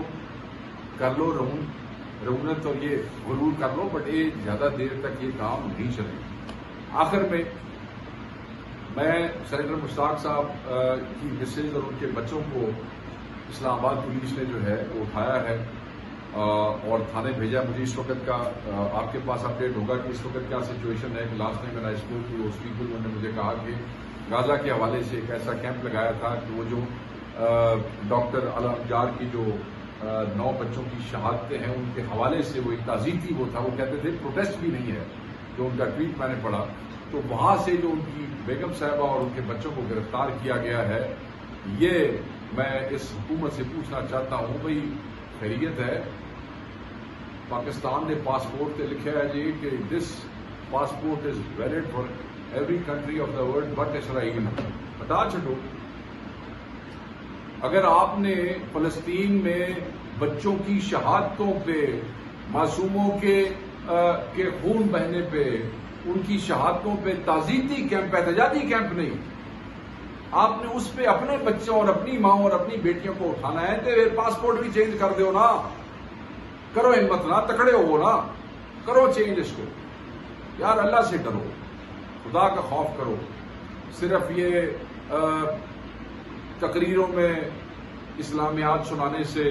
کر لو رونت اور یہ غرور کر لو، بٹ یہ زیادہ دیر تک یہ کام نہیں چلے. آخر میں سینیٹر مشتاق صاحب کی مسز اور ان کے بچوں کو اسلام آباد پولیس نے جو ہے وہ اٹھایا ہے اور تھانے بھیجا. مجھے اس وقت کا آپ کے پاس اپڈیٹ ہوگا کہ اس وقت کیا سچویشن ہے کہ لاسٹ ٹائم میں اسکول کی اس پیپل انہوں نے مجھے کہا کہ غازہ کے حوالے سے ایک ایسا کیمپ لگایا تھا کہ وہ جو ڈاکٹر علم جار کی جو 9 بچوں کی شہادتیں ہیں ان کے حوالے سے وہ ایک تعزیتی وہ تھا. وہ کہتے تھے پروٹیسٹ بھی نہیں ہے، جو ان کا ٹویٹ میں نے پڑھا تو وہاں سے جو ان کی بیگم صاحبہ اور ان کے بچوں کو گرفتار کیا گیا ہے. یہ میں اس حکومت سے پوچھنا چاہتا ہوں بھئی خیریت ہے؟ پاکستان نے پاسپورٹ پہ لکھا ہے جی کہ this passport is valid for every country of the world but Israel. بتا چھوڑو، اگر آپ نے فلسطین میں بچوں کی شہادتوں پہ، معصوموں کے خون بہنے پہ، ان کی شہادتوں پہ تعزیتی کیمپ، احتجاجی کیمپ نہیں، آپ نے اس پہ اپنے بچوں اور اپنی ماں اور اپنی بیٹیوں کو اٹھانا ہے تو پاسپورٹ بھی چینج کر دو نا. کرو ہمت نا، تکڑے ہو نا، کرو چینج اس کو. یار اللہ سے ڈرو، خدا کا خوف کرو. صرف یہ تقریروں میں اسلامیات سنانے سے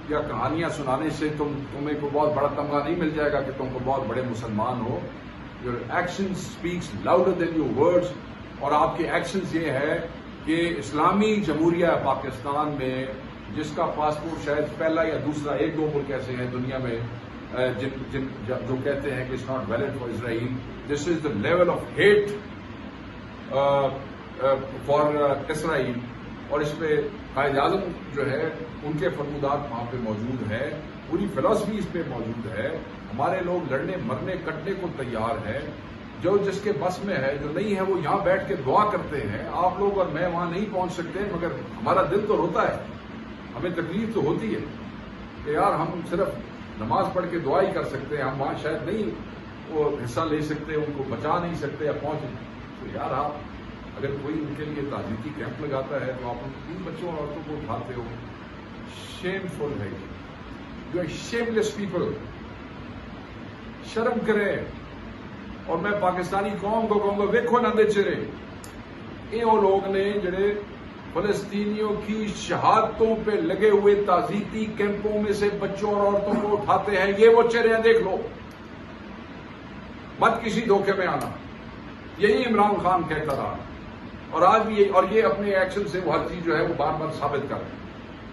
یا کہانیاں سنانے سے تمہیں کو بہت بڑا تمغہ نہیں مل جائے گا کہ تم کو بہت بڑے مسلمان ہو. Your action speaks louder than your words. اور آپ کے ایکشنز یہ ہے کہ اسلامی جمہوریہ پاکستان میں جس کا پاسپورٹ شاید پہلا یا دوسرا 1-2 ملک ایسے ہیں دنیا میں جو کہتے ہیں کہ it's not valid for Israel. This is the level of hate for Israel. اور اس پہ قائد اعظم جو ہے ان کے فرمودات وہاں پہ موجود ہے، پوری فلسفی اس پہ موجود ہے. ہمارے لوگ لڑنے مرنے کٹنے کو تیار ہیں. جو جس کے بس میں ہے، جو نہیں ہے، وہ یہاں بیٹھ کے دعا کرتے ہیں. آپ لوگ اور میں وہاں نہیں پہنچ سکتے، مگر ہمارا دل تو روتا ہے، ہمیں تکلیف تو ہوتی ہے کہ یار ہم صرف نماز پڑھ کے دعا ہی کر سکتے ہیں، ہم وہاں شاید نہیں وہ حصہ لے سکتے، ان کو بچا نہیں سکتے یا پہنچ. تو یار آپ اگر کوئی ان کے لیے تعزیتی کیمپ لگاتا ہے تو آپ ان بچوں اور عورتوں کو اٹھاتے ہو. شیم فل ہے، you are shameless people. شرم کریں. اور میں پاکستانی قوم کو کہوں گا ویکھو نہ دے چرے یہ وہ لوگ نے جڑے فلسطینیوں کی شہادتوں پہ لگے ہوئے تعزیتی کیمپوں میں سے بچوں اور عورتوں کو اٹھاتے ہیں. یہ وہ چہرے ہیں، دیکھ لو، مت کسی دھوکے میں آنا. یہی عمران خان کہتا رہا اور آج بھی اور یہ اپنے ایکشن سے وہ ہر چیز جو ہے وہ بار بار ثابت کر رہے ہیں.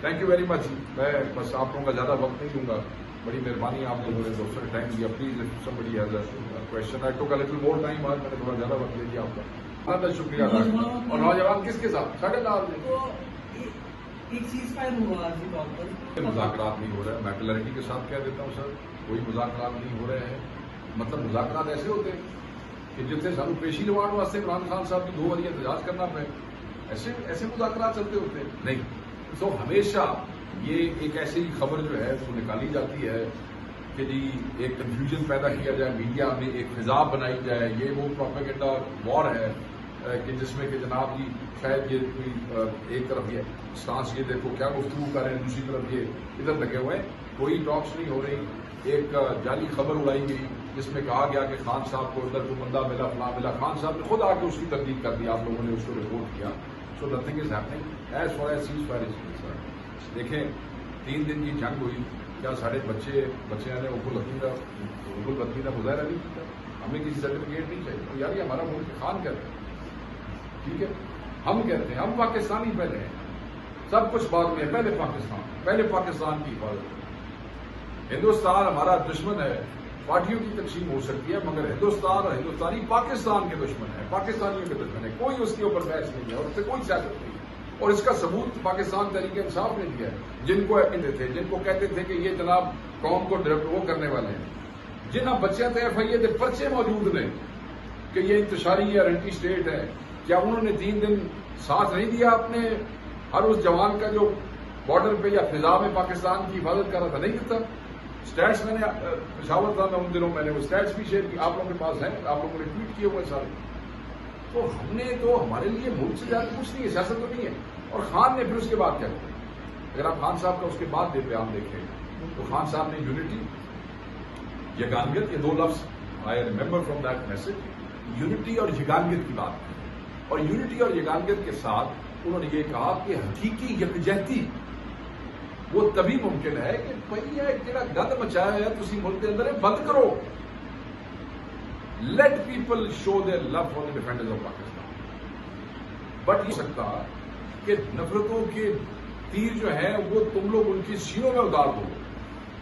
تھینک یو ویری مچ. میں بس آپ لوگوں کا زیادہ وقت نہیں دوں گا. بڑی مہربانی آپ لوگوں نے دوسرا ٹائم دیا. Please somebody has a question. I took a little more time. آج میں نے تھوڑا زیادہ وقت لے دیا آپ کا. بہت شکریہ. اور نوجوان کس کے ساتھ؟ ساڑھے لال ایک چیز فائر ہوا مذاکرات نہیں ہو رہے. میں کلیئرٹی کے ساتھ کہہ دیتا ہوں سر، کوئی مذاکرات نہیں ہو رہے ہیں. مطلب مذاکرات ایسے ہوتے ہیں کہ جتنے سانو پیشی لوانے واسطے عمران خان صاحب کی 2 بار احتجاج کرنا پڑے، ایسے مذاکرات چلتے ہوتے ہیں نہیں. تو ہمیشہ یہ ایک ایسی خبر جو ہے وہ نکالی جاتی ہے کہ جی ایک کنفیوژن پیدا کیا جائے میڈیا میں، ایک فضا بنائی جائے. یہ وہ پروپیگنڈا وار ہے کہ جس میں کہ جناب جی شاید یہ کوئی ایک طرف یہ سٹانس یہ دیکھو کیا گفتگو کر رہے ہیں، دوسری طرف یہ ادھر لگے ہوئے ہیں. کوئی ٹاکس نہیں ہو رہی. ایک جعلی خبر اڑائی گئی جس میں کہا گیا کہ خان صاحب کو ادھر کو بندہ ملا فلاں ملا. خان صاحب نے خود آ کے اس کی تصدیق کر دی. آپ لوگوں نے اس کو رپورٹ کیا. So nothing is happening as far as ceasefire is concerned. دیکھیں 3 دن کی جنگ ہوئی، کیا سارے بچے نے ابو البطی نے مظاہرہ نہیں کیا؟ ہمیں کسی سرٹیفکیٹ نہیں چاہیے. یار یہ ہمارا ملک خان کہتے ہیں، ٹھیک ہے، ہم کہتے ہیں ہم پاکستانی پہلے ہیں، سب کچھ بعد میں. پہلے پاکستان کی حفاظت. ہندوستان ہمارا دشمن ہے. پارٹیوں کی تقسیم ہو سکتی ہے مگر ہندوستان اور ہندوستانی پاکستان کے دشمن ہے، پاکستانیوں کے دشمن ہے. کوئی اس کے اوپر بحث نہیں ہے اور اس سے کوئی سیاست نہیں ہے. اور اس کا ثبوت پاکستان تحریک انصاف نے دیا ہے. جن کو کہتے تھے، جن کو کہتے تھے کہ یہ جناب قوم کو وہ کرنے والے ہیں، جن بچیاں تھے FIA کے پرچے موجود نے کہ یہ انتشاری یا اینٹی اسٹیٹ ہے. کیا انہوں نے 3 دن ساتھ نہیں دیا اپنے ہر اس جوان کا جو بارڈر پہ یا فضا میں پاکستان کی حفاظت کر رہا تھا؟ نہیں دیتا. اسٹیٹس میں نے پشاور تھا میں ان دنوں میں نے وہ اسٹیٹس بھی شیئر کی، آپ لوگوں کے پاس ہیں، آپ لوگوں نے ٹویٹ کیے ہوئے سارے. تو ہم نے تو ہمارے لیے ملک سے زیادہ کچھ نہیں ہے، سیاست تو نہیں ہے. اور خان نے پھر اس کے بعد کیا کیا؟ اگر آپ خان صاحب کا اس کے بعد بیان دیکھیں تو خان صاحب نے یونٹی، یگانگت، یہ دو لفظ I remember from that message, unity اور یگانگت کی بات کی. اور یونٹی اور یگانگت کے ساتھ انہوں نے یہ کہا کہ حقیقی یکجہتی وہ تبھی ممکن ہے کہ بھائی جڑا گند مچایا ہے تسی ملک کے اندر بند کرو. Let people show their love for the defenders of Pakistan. But یہ سکتا کہ نفرتوں کے تیر جو ہیں وہ تم لوگ ان کی سینوں میں اتار دو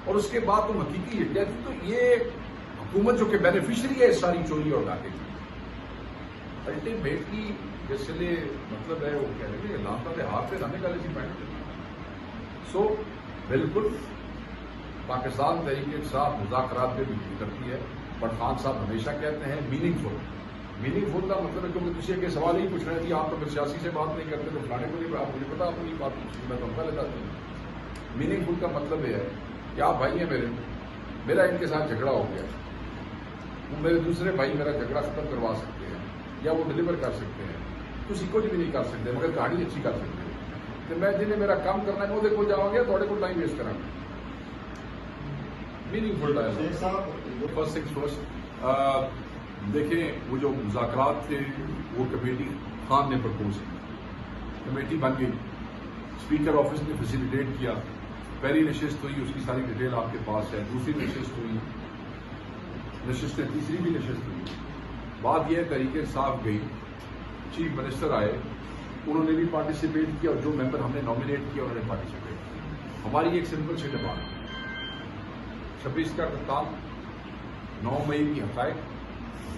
اور اس کے بعد تم حقیقی یکجہتی. تو یہ حکومت جو کہ بینیفیشری ہے اس ساری چوری اور ڈاکے کی، الٹیمیٹلی جس لیے مطلب ہے وہ کہہ رہے ہیں لانتا ہے ہاتھ پہ رہنے کا لیجی پینٹ. سو بالکل پاکستان تحریک انصاف مذاکرات پہ بھی کرتی ہے، بٹ خان صاحب ہمیشہ کہتے ہیں میننگ فل. میننگ فل کا مطلب ہے کیونکہ کسی کے سوال ہی پوچھ رہے تھے آپ تو سیاسی سے بات نہیں کرتے تو فلانے کو نہیں، آپ مجھے پتا آپ کو نہیں بات پوچھی، میں تو پہلے بتاتا ہوں. میننگ فل کا مطلب یہ ہے کہ آپ بھائی ہیں میرا ان کے ساتھ جھگڑا ہو گیا، وہ میرے دوسرے بھائی میرا جھگڑا ختم کروا سکتے ہیں یا وہ ڈلیور کر سکتے ہیں، کسی کچھ بھی نہیں کر سکتے مگر کہانی اچھی کر سکتے ہیں. کہ میں جنہیں میرا کام کرنا ہے وہ دیکھو جاؤں گا تھوڑے کو ٹائم ویسٹ کرانا. Meaningful time first things first. دیکھیں وہ جو مذاکرات تھے وہ کمیٹی خان نے پرپوز کی، کمیٹی بن گئی، اسپیکر آفس نے فیسیلیٹیٹ کیا. پہلی نشست ہوئی، اس کی ساری ڈیٹیل آپ کے پاس ہے. دوسری نشست ہوئی، نشستیں، تیسری بھی نشست ہوئی. بات یہ تحریک انصاف گئی، چیف منسٹر آئے، انہوں نے بھی پارٹیسپیٹ کیا اور جو ممبر ہم نے نامینیٹ کیا انہوں نے پارٹیسپیٹ کیا. ہماری ایک سمپل سی ڈیمانڈ 26 کا کپتان، 9 مئی کی حقائق.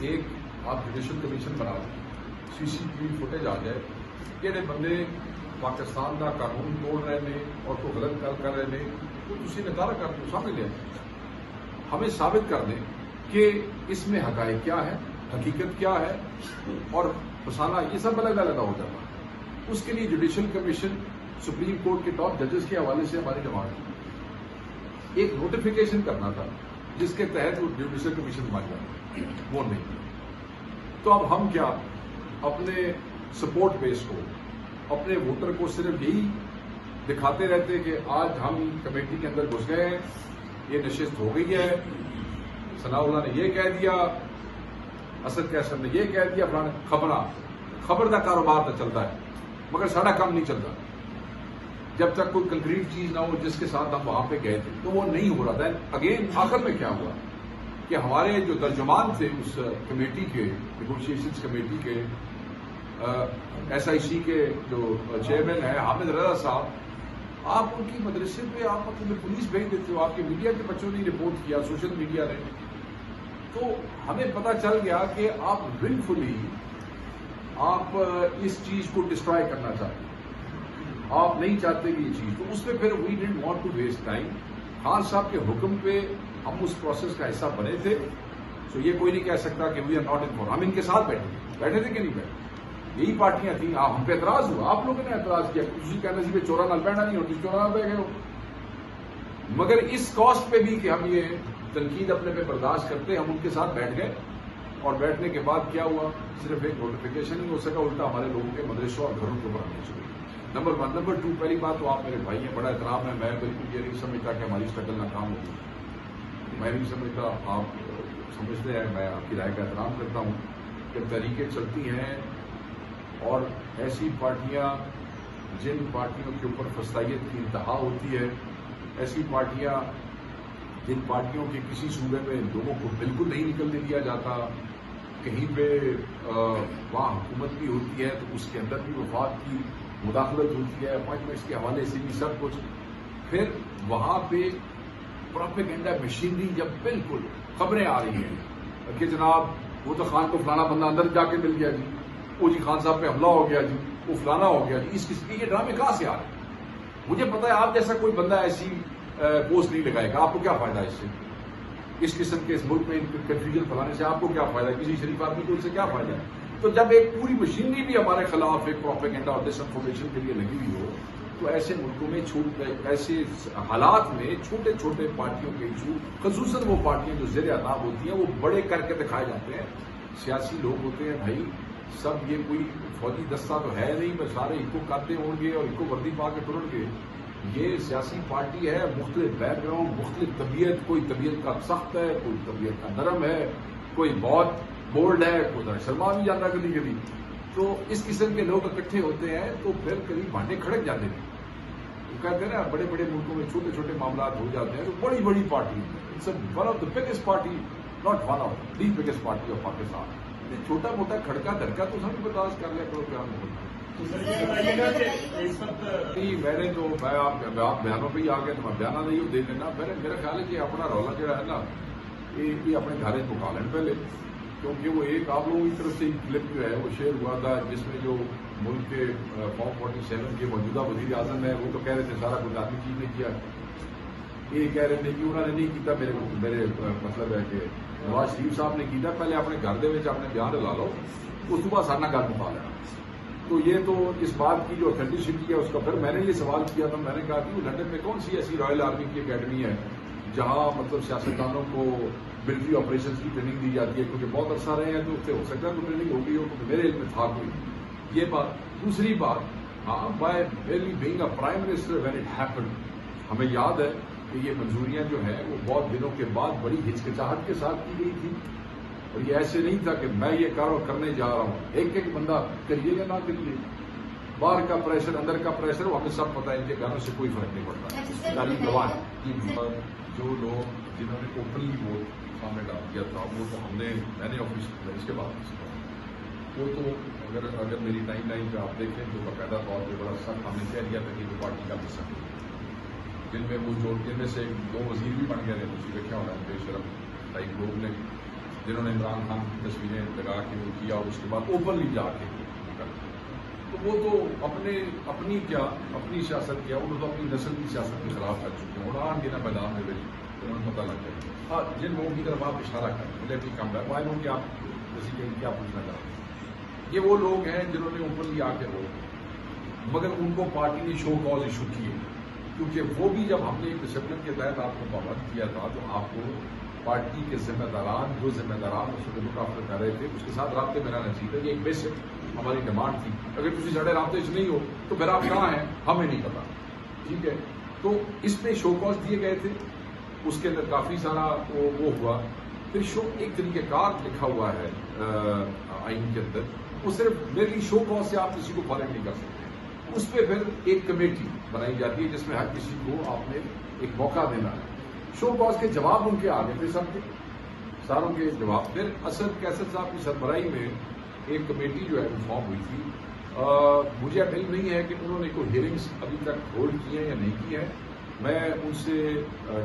ایک آپ جوڈیشل کمیشن بنا دیں، CCTV فوٹیج آ جائے، کہڑے بندے پاکستان کا قانون توڑ رہے ہیں اور تو غلط کر رہے ہیں تو تسی نکارا کر دو، سامنے لے ہمیں ثابت کر دیں کہ اس میں حقائق کیا ہے، حقیقت کیا ہے، اور فسانہ یہ سب الگ الگ ہو جاتا. اس کے لیے جوڈیشل کمیشن سپریم کورٹ کے ٹاپ ججز کے حوالے سے ہماری ڈیمانڈ ایک نوٹیفیکیشن کرنا تھا جس کے تحت وہ جوڈیشل کمیشن بن جاتا، وہ نہیں. تو اب ہم کیا اپنے سپورٹ بیس کو، اپنے ووٹر کو صرف یہی دکھاتے رہتے کہ آج ہم کمیٹی کے اندر گھس گئے ہیں، یہ نشست ہو گئی ہے، ثناء اللہ نے یہ کہہ دیا، اسد قیصر نے یہ کہہ دیا، خبر کا کاروبار تو چلتا ہے مگر سارا کام نہیں چلتا جب تک کوئی کنکریٹ چیز نہ ہو جس کے ساتھ ہم وہاں پہ گئے تھے. تو وہ نہیں ہو رہا تھا. اگین آخر میں کیا ہوا کہ ہمارے جو ترجمان تھے اس کمیٹی کے، نیگوشیشنز کمیٹی کے، SIC کے جو چیئرمین ہیں حامد رضا صاحب، آپ ان کی مدرسے پہ آپ اپنے پولیس بھیج دیتے ہو، آپ کے میڈیا کے بچوں نے رپورٹ کیا، سوشل میڈیا نے. تو ہمیں پتہ چل گیا کہ آپ ولفلی آپ اس چیز کو ڈسٹرائے کرنا چاہتے ہیں، آپ نہیں چاہتے کہ یہ چیز. تو اس پہ پھر we didn't want to waste time. Khan صاحب کے حکم پہ ہم اس پروسیس کا حصہ بنے تھے. سو یہ کوئی نہیں کہہ سکتا کہ وی آر ناٹ انفارم. ہم ان کے ساتھ بیٹھے تھے کہ نہیں بیٹھے. یہی پارٹیاں تھیں. ہم پہ اعتراض ہوا، آپ لوگوں نے اعتراض کیا، کسی کہنا سی چورا نال بہنا نہیں ہوتی، چورا نال بہ گئے ہو. مگر اس کاسٹ پہ بھی کہ ہم یہ تنقید اپنے پہ برداشت کرتے، ہم ان کے ساتھ بیٹھ گئے. اور بیٹھنے کے بعد کیا ہوا، صرف ایک نوٹیفیکیشن ہی ہو سکا، الٹا ہمارے لوگوں کے مدرسوں اور گھروں کے اوپر آنے چاہیے. نمبر 1. نمبر 2، پہلی بات تو آپ میرے بھائی ہیں، بڑا احترام ہے. میں بالکل یہ نہیں سمجھتا کہ ہماری اسٹرگل ناکام ہوگی، میں نہیں سمجھتا. آپ سمجھتے ہیں، میں آپ کی رائے کا احترام کرتا ہوں کہ تحریکیں چلتی ہیں اور ایسی پارٹیاں جن پارٹیوں کے اوپر فسطائیت کی انتہا ہوتی ہے، ایسی پارٹیاں جن پارٹیوں کے کسی صوبے میں لوگوں کو بالکل نہیں نکلنے دیا جاتا، کہیں پہ وہاں حکومت بھی ہوتی ہے تو اس کے اندر بھی وفاد کی مداخلت ہوتی ہے، اپوائنٹمنٹس کے حوالے سے بھی سب کچھ. پھر وہاں پہ پروپیگنڈا مشینری جب بالکل خبریں آ رہی ہیں کہ جناب وہ تو خان کو فلانا بندہ اندر جا کے مل گیا جی، وہ جی خان صاحب پہ حملہ ہو گیا جی، وہ فلانا ہو گیا جی. اس قسم کے یہ ڈرامے کہاں سے آ رہے ہیں؟ مجھے پتا ہے آپ جیسا کوئی بندہ ایسی پوسٹ نہیں لگائے گا. آپ کو کیا فائدہ اس سے؟ اس قسم کے اس ملک میں کنفیوژن پھیلانے سے آپ کو کیا فائدہ ہے؟ کسی شریف آدمی کو اس سے کیا فائدہ ہے؟ تو جب ایک پوری مشینری بھی ہمارے خلاف ایک پروپیگنڈا اور ڈس انفارمیشن کے لیے لگی ہوئی ہو تو ایسے ملکوں میں ایسے حالات میں چھوٹے چھوٹے پارٹیوں کے ایشو، خصوصاً وہ پارٹیاں جو زیر عتاب ہوتی ہیں، وہ بڑے کر کے دکھائے جاتے ہیں. سیاسی لوگ ہوتے ہیں بھائی، سب یہ کوئی فوجی دستہ تو ہے نہیں، بس سارے ایک کو کرتے ہوں گے اور ایک کو وردی پا کے ٹرن گے. یہ سیاسی پارٹی ہے، مختلف بیک گراؤنڈ، مختلف طبیعت، کوئی طبیعت کا سخت ہے، کوئی طبیعت کا نرم ہے، کوئی بہت بولڈ ہے، کوئی ذرا شرما بھی جاتا کبھی کبھی. تو اس قسم کے لوگ اکٹھے ہوتے ہیں تو پھر کبھی بھانڈے کھڑک جاتے ہیں. وہ کہتے ہیں نا بڑے بڑے ملکوں میں چھوٹے چھوٹے معاملات ہو جاتے ہیں تو بڑی بڑی party, it's one of the biggest party, not one of the biggest party of Pakistan. یہ چھوٹا موٹا کھڑکا دھڑکا تو سب برداشت کر لیا کرو، کیا نہیں. میں نے تو آپ بیانوں پہ ہی آ گئے تو میں بیانہ نہیں ہوں دے دینا. میرا خیال ہے کہ اپنا رولا جڑا ہے نا یہ اپنے گھر پکا لیں پہلے، کیونکہ وہ ایک آپ لوگوں کی طرف سے کلپ جو ہے وہ شیئر ہوا تھا جس میں جو ملک کے فارم 47 کے موجودہ وزیر اعظم ہے وہ تو کہہ رہے تھے سارا کچھ آدمی چیز نے کیا. یہ کہہ رہے تھے کہ انہوں نے نہیں کیتا. میرے مطلب ہے کہ نواز شریف صاحب نے کیتا. پہلے اپنے گھر دے وچ اپنے بیان لا لو، اس کے بعد سارا گھر پکا لینا. تو یہ تو اس بات کی جو اتھینٹسٹی ہے اس کا. پھر میں نے یہ سوال کیا تھا، میں نے کہا کہ لندن میں کون سی ایسی رائل آرمی کی اکیڈمی ہے جہاں مطلب سیاستدانوں کو ملٹری آپریشنز کی ٹریننگ دی جاتی ہے، کیونکہ بہت عرصہ رہے ہیں تو اس سے ہو سکتا ہے تو ٹریننگ ہوگی ہو، کیونکہ میرے علم میں تھا کوئی. یہ بات. دوسری بات، ہاں by really being a prime minister when it happen, ہمیں یاد ہے کہ یہ منظوریاں جو ہیں وہ بہت دنوں کے بعد بڑی ہچکچاہٹ کے ساتھ کی گئی تھی. اور یہ ایسے نہیں تھا کہ میں یہ کرنے جا رہا ہوں، ایک ایک بندہ کریے یا نہ کریے، باہر کا پریشر اندر کا پریشر وہ ہمیں سب پتہ ہے، ان کے گھروں سے کوئی فرق نہیں پڑتا. جو لوگ جنہوں نے اوپنلی ووٹ سامنے ڈال دیا تھا وہ تو میں نے آفس اس کے بعد وہ تو اگر میری ٹائم لائن پہ آپ دیکھیں تو باقاعدہ طور پہ بڑا سخت ہم نے کہہ دیا تھا کہ وہ پارٹی کا حصہ جن میں وہ جو جن میں سے 2 وزیر بھی بن گئے تھے. اسی کیا ہونا ہے بے شرم ٹائپ لوگ نے جنہوں نے عمران خان کی تصویریں لگا کے وہ کیا اور اس کے بعد اوپنلی جا کے تو وہ تو اپنی سیاست کیا، انہوں نے تو اپنی نسل کی سیاست کے خلاف کر چکے ہیں. اور کے نا میدان میں انہوں نے پتہ لگ گیا. ہاں جن لوگوں کی طرف آپ اشارہ کریں مجھے بھی کم ہے معلوم کہ آپ جیسے کہ کیا پوچھنا چاہتے ہیں. یہ وہ لوگ ہیں جنہوں نے اوپنلی آ کے وہ مگر ان کو پارٹی نے شو کاز ایشو کیے، کیونکہ وہ بھی جب ہم نے ڈسپلن کے تحت آپ کو پابند کیا تھا تو آپ کو پارٹی کے ذمہ داران جو ذمہ داران اس کو لک آفٹر کر رہے تھے اس کے ساتھ رابطے میں رہنا چاہیے. یہ ایک بیسک ہماری ڈیمانڈ تھی. اگر کسی ساڑھے رابطے سے نہیں ہو تو پھر آپ کہاں ہیں ہمیں نہیں پتا. ٹھیک ہے، تو اس پہ شو کاز دیے گئے تھے، اس کے اندر کافی سارا وہ ہوا. پھر شو ایک طریقہ کار لکھا ہوا ہے آئین کے اندر، وہ صرف میری شو کاز سے آپ کسی کو فارغ نہیں کر سکتے. اس پہ پھر ایک کمیٹی بنائی جاتی ہے جس میں ہر کسی کو آپ نے ایک موقع دینا ہے. شو کاز کے جواب ان کے آگے تھے، سب کے ساروں کے جواب. پھر اسد کیسر صاحب کی سربراہی میں ایک کمیٹی جو ہے فارم ہوئی تھی. مجھے علم نہیں ہے کہ انہوں نے کوئی ہیئرنگس ابھی تک ہولڈ کی ہیں یا نہیں کی ہے. میں ان سے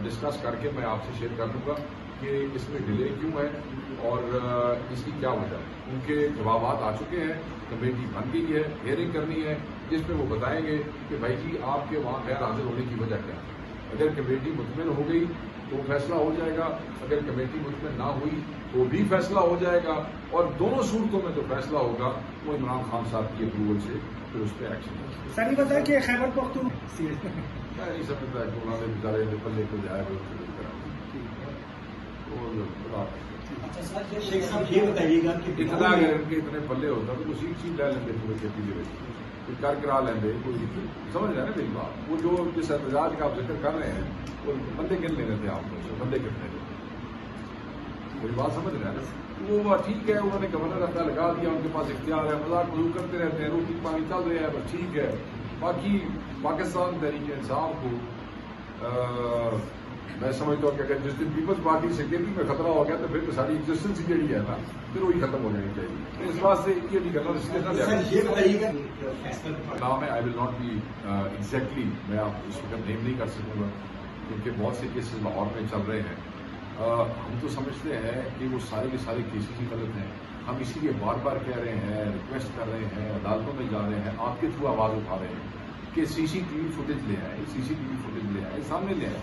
ڈسکس کر کے میں آپ سے شیئر کر دوں گا کہ اس میں ڈیلے کیوں ہے اور اس کی کیا وجہ ہے. ان کے جوابات آ چکے ہیں، کمیٹی بن گئی ہے، ہیئرنگ کرنی ہے جس میں وہ بتائیں گے کہ بھائی جی آپ کے وہاں غیر حاضر ہونے کی وجہ کیا ہے. اگر کمیٹی مطمئن ہو گئی تو فیصلہ ہو جائے گا، اگر کمیٹی مطمئن نہ ہوئی تو بھی فیصلہ ہو جائے گا. اور دونوں صورتوں میں جو فیصلہ ہوگا وہ عمران خان صاحب کی اپروول سے پھر اس پہ ایکشن ہوگا. سر یہ بتایا کہ خیبر پختونخوا میں نہیں سمجھتا کہ انہوں نے بچارے پلے کو جائے گا. یہ بتائیے گا کہ اتنا اگر ان کے اتنے پلے ہوتا تو کچھ چیز لے لیں گے پورے کھیتی کے کوئی کر کرا لیں گے. کوئی سمجھ رہے ہیں نا میری بات. وہ جو جس احتجاج کا آپ ذکر کر رہے ہیں وہ بندے گن لینے تھے آپ کو، بندے کتنے تھے میری بات سمجھ رہے ہیں نا. وہ ٹھیک ہے انہوں نے گورنر اپنا لگا دیا، ان کے پاس اختیار ہے، مذاق مذوق کرتے رہتے ہیں، روٹی پانی چل رہے ہیں بس ٹھیک ہے. باقی پاکستان تحریک انصاف کو میں سمجھتا ہوں کہ اگر جس دن پیپلز پارٹی سیکورٹی میں خطرہ ہو گیا تو پھر تو ساری ایگزسٹنس ہی جڑی ہے نا پھر وہی ختم ہو جانی چاہیے. اس بات سے یہ نہیں کرنا نام ہے. آئی ول ناٹ بی ایگزیکٹلی میں آپ اس وقت نیم نہیں کر سکوں گا کیونکہ بہت سے کیسز لاہور میں چل رہے ہیں. ہم تو سمجھتے ہیں کہ وہ سارے کے سارے کیسز ہی غلط ہیں. ہم اسی لیے بار بار کہہ رہے ہیں، ریکویسٹ کر رہے ہیں، عدالتوں میں جا رہے ہیں، آپ کے تھرو آواز اٹھا رہے ہیں کہ سی سی ٹی وی فوٹیج لے آئے، سی سی ٹی وی فوٹیج لے آئے، سامنے لے آئے.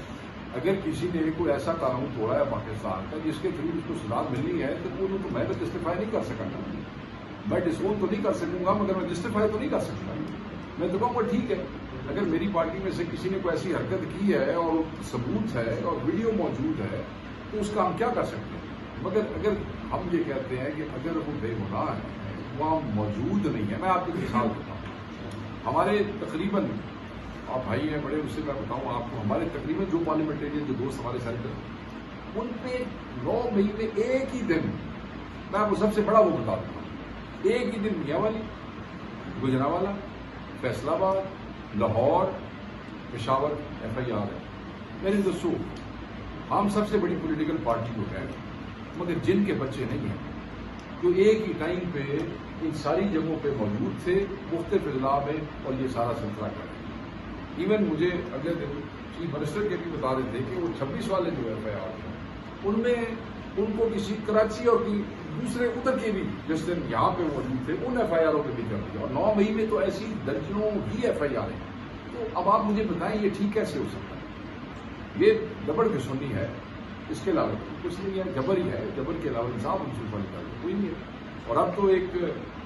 اگر کسی نے کوئی ایسا قانون توڑا ہے پاکستان کا جس کے تھرو اس کو سزا ملنی ہے تو وہ تو میں تو جسٹیفائی نہیں کر سکوں گا. میں ڈسکون تو نہیں کر سکوں گا مگر میں جسٹیفائی تو نہیں کر سکوں گا. میں تو کہوں گا ٹھیک ہے اگر میری پارٹی میں سے کسی نے کوئی ایسی حرکت کی ہے اور ثبوت ہے اور ویڈیو موجود ہے تو اس کا ہم کیا کر سکتے ہیں. مگر اگر ہم یہ کہتے ہیں کہ اگر وہ بے گناہ ہے وہاں موجود نہیں ہے. میں آپ کو مثال دیتا ہوں. ہمارے تقریباً آپ بھائی ہیں بڑے, اس سے میں بتاؤں آپ کو, ہمارے تقریباً جو پارلیمنٹرین جو دوست ہمارے سینیٹر, ان پہ 9 مئی میں ایک ہی دن, میں آپ کو سب سے بڑا وہ بتا دوں, ایک ہی دن میاں والی, گجرانوالہ, فیصلہ آباد, لاہور, پشاور FIR ہے. میرے دوستوں, ہم سب سے بڑی پولیٹیکل پارٹی کو ہیں, مگر جن کے بچے نہیں ہیں جو ایک ہی ٹائم پہ ان ساری جگہوں پہ موجود تھے مختلف اضلاع میں, اور یہ سارا سلسلہ کر رہے ہیں. ایون مجھے اگلے دن چیف منسٹر کے بھی بتا رہے تھے کہ وہ 26 والے جو FIR ہیں ان میں ان کو کسی کراچی اور دوسرے ادھر کے بھی جس دن یہاں پہ موجود تھے ان FIRوں پہ بھی کر دیا, اور 9 مئی میں تو ایسی درجنوں ہی FIR ہیں. تو اب آپ مجھے بتائیں یہ ٹھیک کیسے ہو سکتا ہے؟ یہ جبر کی سنی ہے, اس کے علاوہ کچھ نہیں ہے, جبر ہی ہے. جبر کے علاوہ انصاف منصوبہ نکال کوئی نہیں ہے. اور اب تو ایک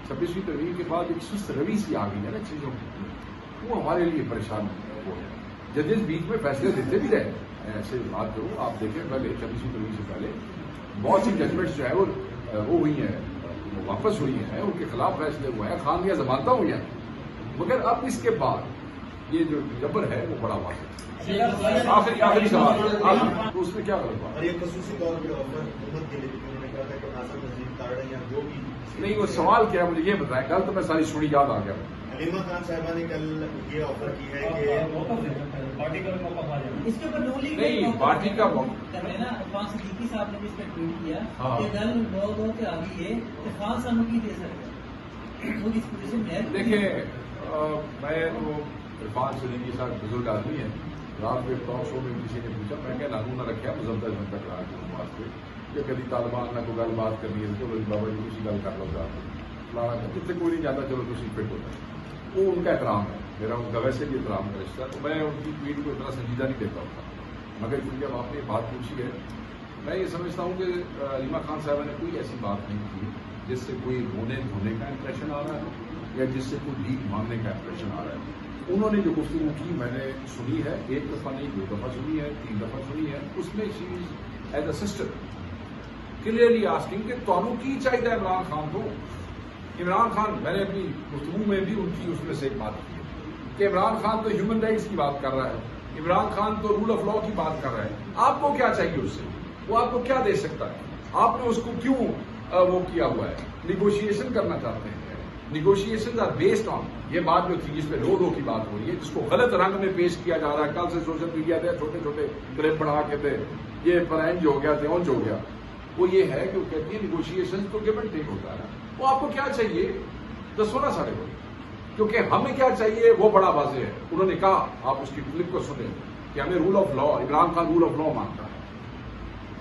26ویں ترمیم کے بعد ایک سست روی سی آ گئی ہے نا چیزوں کی, وہ ہمارے لیے پریشان وہ ہے. ججز بیچ میں فیصلے دیتے بھی رہے, ایسے بات کروں, آپ دیکھیں پہلے 26ویں ترمیم سے پہلے بہت سی ججمنٹس جو ہے وہ ہوئی ہیں, وہ واپس ہوئی ہیں, ان کے خلاف فیصلے ہوئے ہیں, خانگیاں ضمانتیں ہوئی ہیں. مگر اب اس کے بعد یہ جو جبر ہے وہ بڑا واضح ہے. آخری سوال, تو اس میں کیا غلط بات؟ اور یہ خصوصی طور پہ آفر حکومت کے لیے انہوں نے کہا تھا کہ ناصر نظیر تارڑ یا جو بھی نہیں, وہ سوال کیا ہے مجھے یہ بتائیں. کل تو میں ساری سنی یاد آ گیا. حلیمہ خان صاحبہ نے کل یہ آفر کی ہے کہ اس کے اوپر نہیں, پارٹی کا خان صدیقی صاحب نے بھی اس پہ ٹویٹ کیا ہاں. کہ دل دو کے آگے ہے کہ خان صاحب کی دے سکتے وہ اس پوزیشن میں ہے. دیکھیں, میں تو عرفان صدیقی صاحب بزرگ آدمی ہیں. رات میں ٹاک شو میں کسی نے پوچھا, میں کیا نانو نہ رکھا مزمدہ جن تک رہا کہ واسطے کہ کبھی طالبان نہ کوئی گل بات کرنی ہے تو بابا جی اسی گل کر لو جاتا جتنے کوئی نہیں جاتا, چلو تو فٹ ہوتا ہے. وہ ان کا احترام ہے, میرا ان کا ویسے بھی احترام کا رشتہ, تو میں ان کی ٹویٹ کو اتنا سنجیدہ نہیں دیتا ہوتا. مگر کیونکہ اب آپ نے یہ بات پوچھی ہے, میں یہ سمجھتا ہوں کہ حلیمہ خان صاحبہ نے کوئی ایسی بات نہیں کی جس سے کوئی رونے دھونے کا امپریشن آ رہا ہے یا جس سے کوئی بھیک مانگنے کا امپریشن آ رہا ہے. انہوں نے جو گفتگو کی میں نے سنی ہے, ایک دفعہ نہیں 2 دفعہ سنی ہے, 3 دفعہ سنی ہے. اس میں she is as a sister clearly asking کہ تمہیں کی چاہیے عمران خان کو. عمران خان, میں نے اپنی گفتگو میں بھی ان کی اس میں سے ایک بات کی کہ عمران خان تو ہیومن رائٹس کی بات کر رہا ہے, عمران خان تو رول آف لا کی بات کر رہا ہے. آپ کو کیا چاہیے اس سے؟ وہ آپ کو کیا دے سکتا ہے؟ آپ نے اس کو کیوں وہ کیا ہوا ہے؟ نیگوشیشن کرنا چاہتے ہیں. نیگوشیشن آر بیسڈ آن یہ بات جو تھی جس پہ رو کی بات ہو رہی ہے, جس کو غلط رنگ میں پیش کیا جا رہا ہے. کل سے سوشل میڈیا پہ چھوٹے چھوٹے کلپ بڑھا کے تھے, یہ فرینج ہو گیا تھے, اونچ ہو گیا. وہ یہ ہے کہ وہ کہتی ہے نیگوشیشن تو گیو اینڈ ٹیک ہوتا ہے. وہ آپ کو کیا چاہیے دسو نا سارے کو, کیونکہ ہمیں کیا چاہیے وہ بڑا واضح ہے. انہوں نے کہا, آپ اس کی کلپ کو سنیں, کہ ہمیں rule of law, Imran Khan rule of law مانگتا ہے,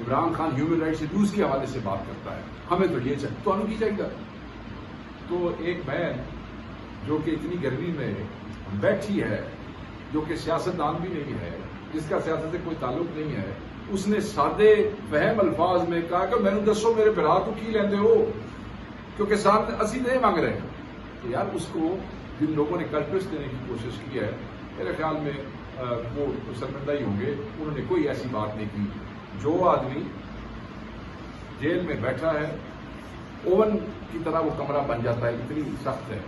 Imran Khan human rights abuse کے حوالے سے بات کرتا ہے, ہمیں تو یہ چاہیے. تو ہمیں کی چاہیے. تو ایک بہن جو کہ اتنی گرمی میں بیٹھی ہے, جو کہ سیاستدان بھی نہیں ہے, جس کا سیاست سے کوئی تعلق نہیں ہے, اس نے سادے فہم الفاظ میں کہا کہ میں نے دسو میرے برا تو کی لیندے ہو, کیونکہ ساتھ اسی نہیں مانگ رہے ہیں. تو یار اس کو جن لوگوں نے کلپس دینے کی کوشش کی ہے, میرے خیال میں وہ شرمندہ ہی ہوں گے. انہوں نے کوئی ایسی بات نہیں کی. جو آدمی جیل میں بیٹھا ہے, اوون کی طرح وہ کمرہ بن جاتا ہے, اتنی سخت ہے.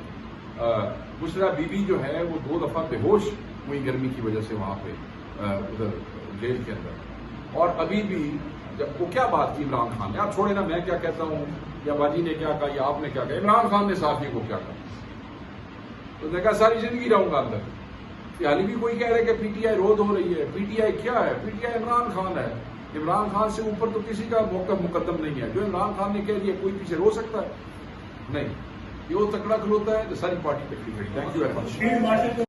بشرا بی بی جو ہے وہ 2 دفعہ بے ہوش ہوئی گرمی کی وجہ سے وہاں پہ ادھر جیل کے اندر. اور ابھی بھی جب وہ کیا بات کی عمران خان نے, آپ چھوڑے نا میں کیا کہتا ہوں یا باجی نے کیا کہا یا آپ نے کیا کہا, عمران خان نے صحافی کو کیا کہا. تو نے کہا ساری زندگی رہوں گا اندر. حالی بھی کوئی کہہ رہے کہ پی ٹی آئی رود ہو رہی ہے. پی ٹی آئی کیا ہے؟ P T I Imran Khan ہے. عمران خان سے اوپر تو کسی کا موقف مقدم نہیں ہے. جو عمران خان نے کہہ دیا کوئی پیچھے رو سکتا ہے؟ نہیں. یہ وہ تکڑا کھلوتا ہے جو ساری پارٹی تکڑی کھڑی. Thank you very much.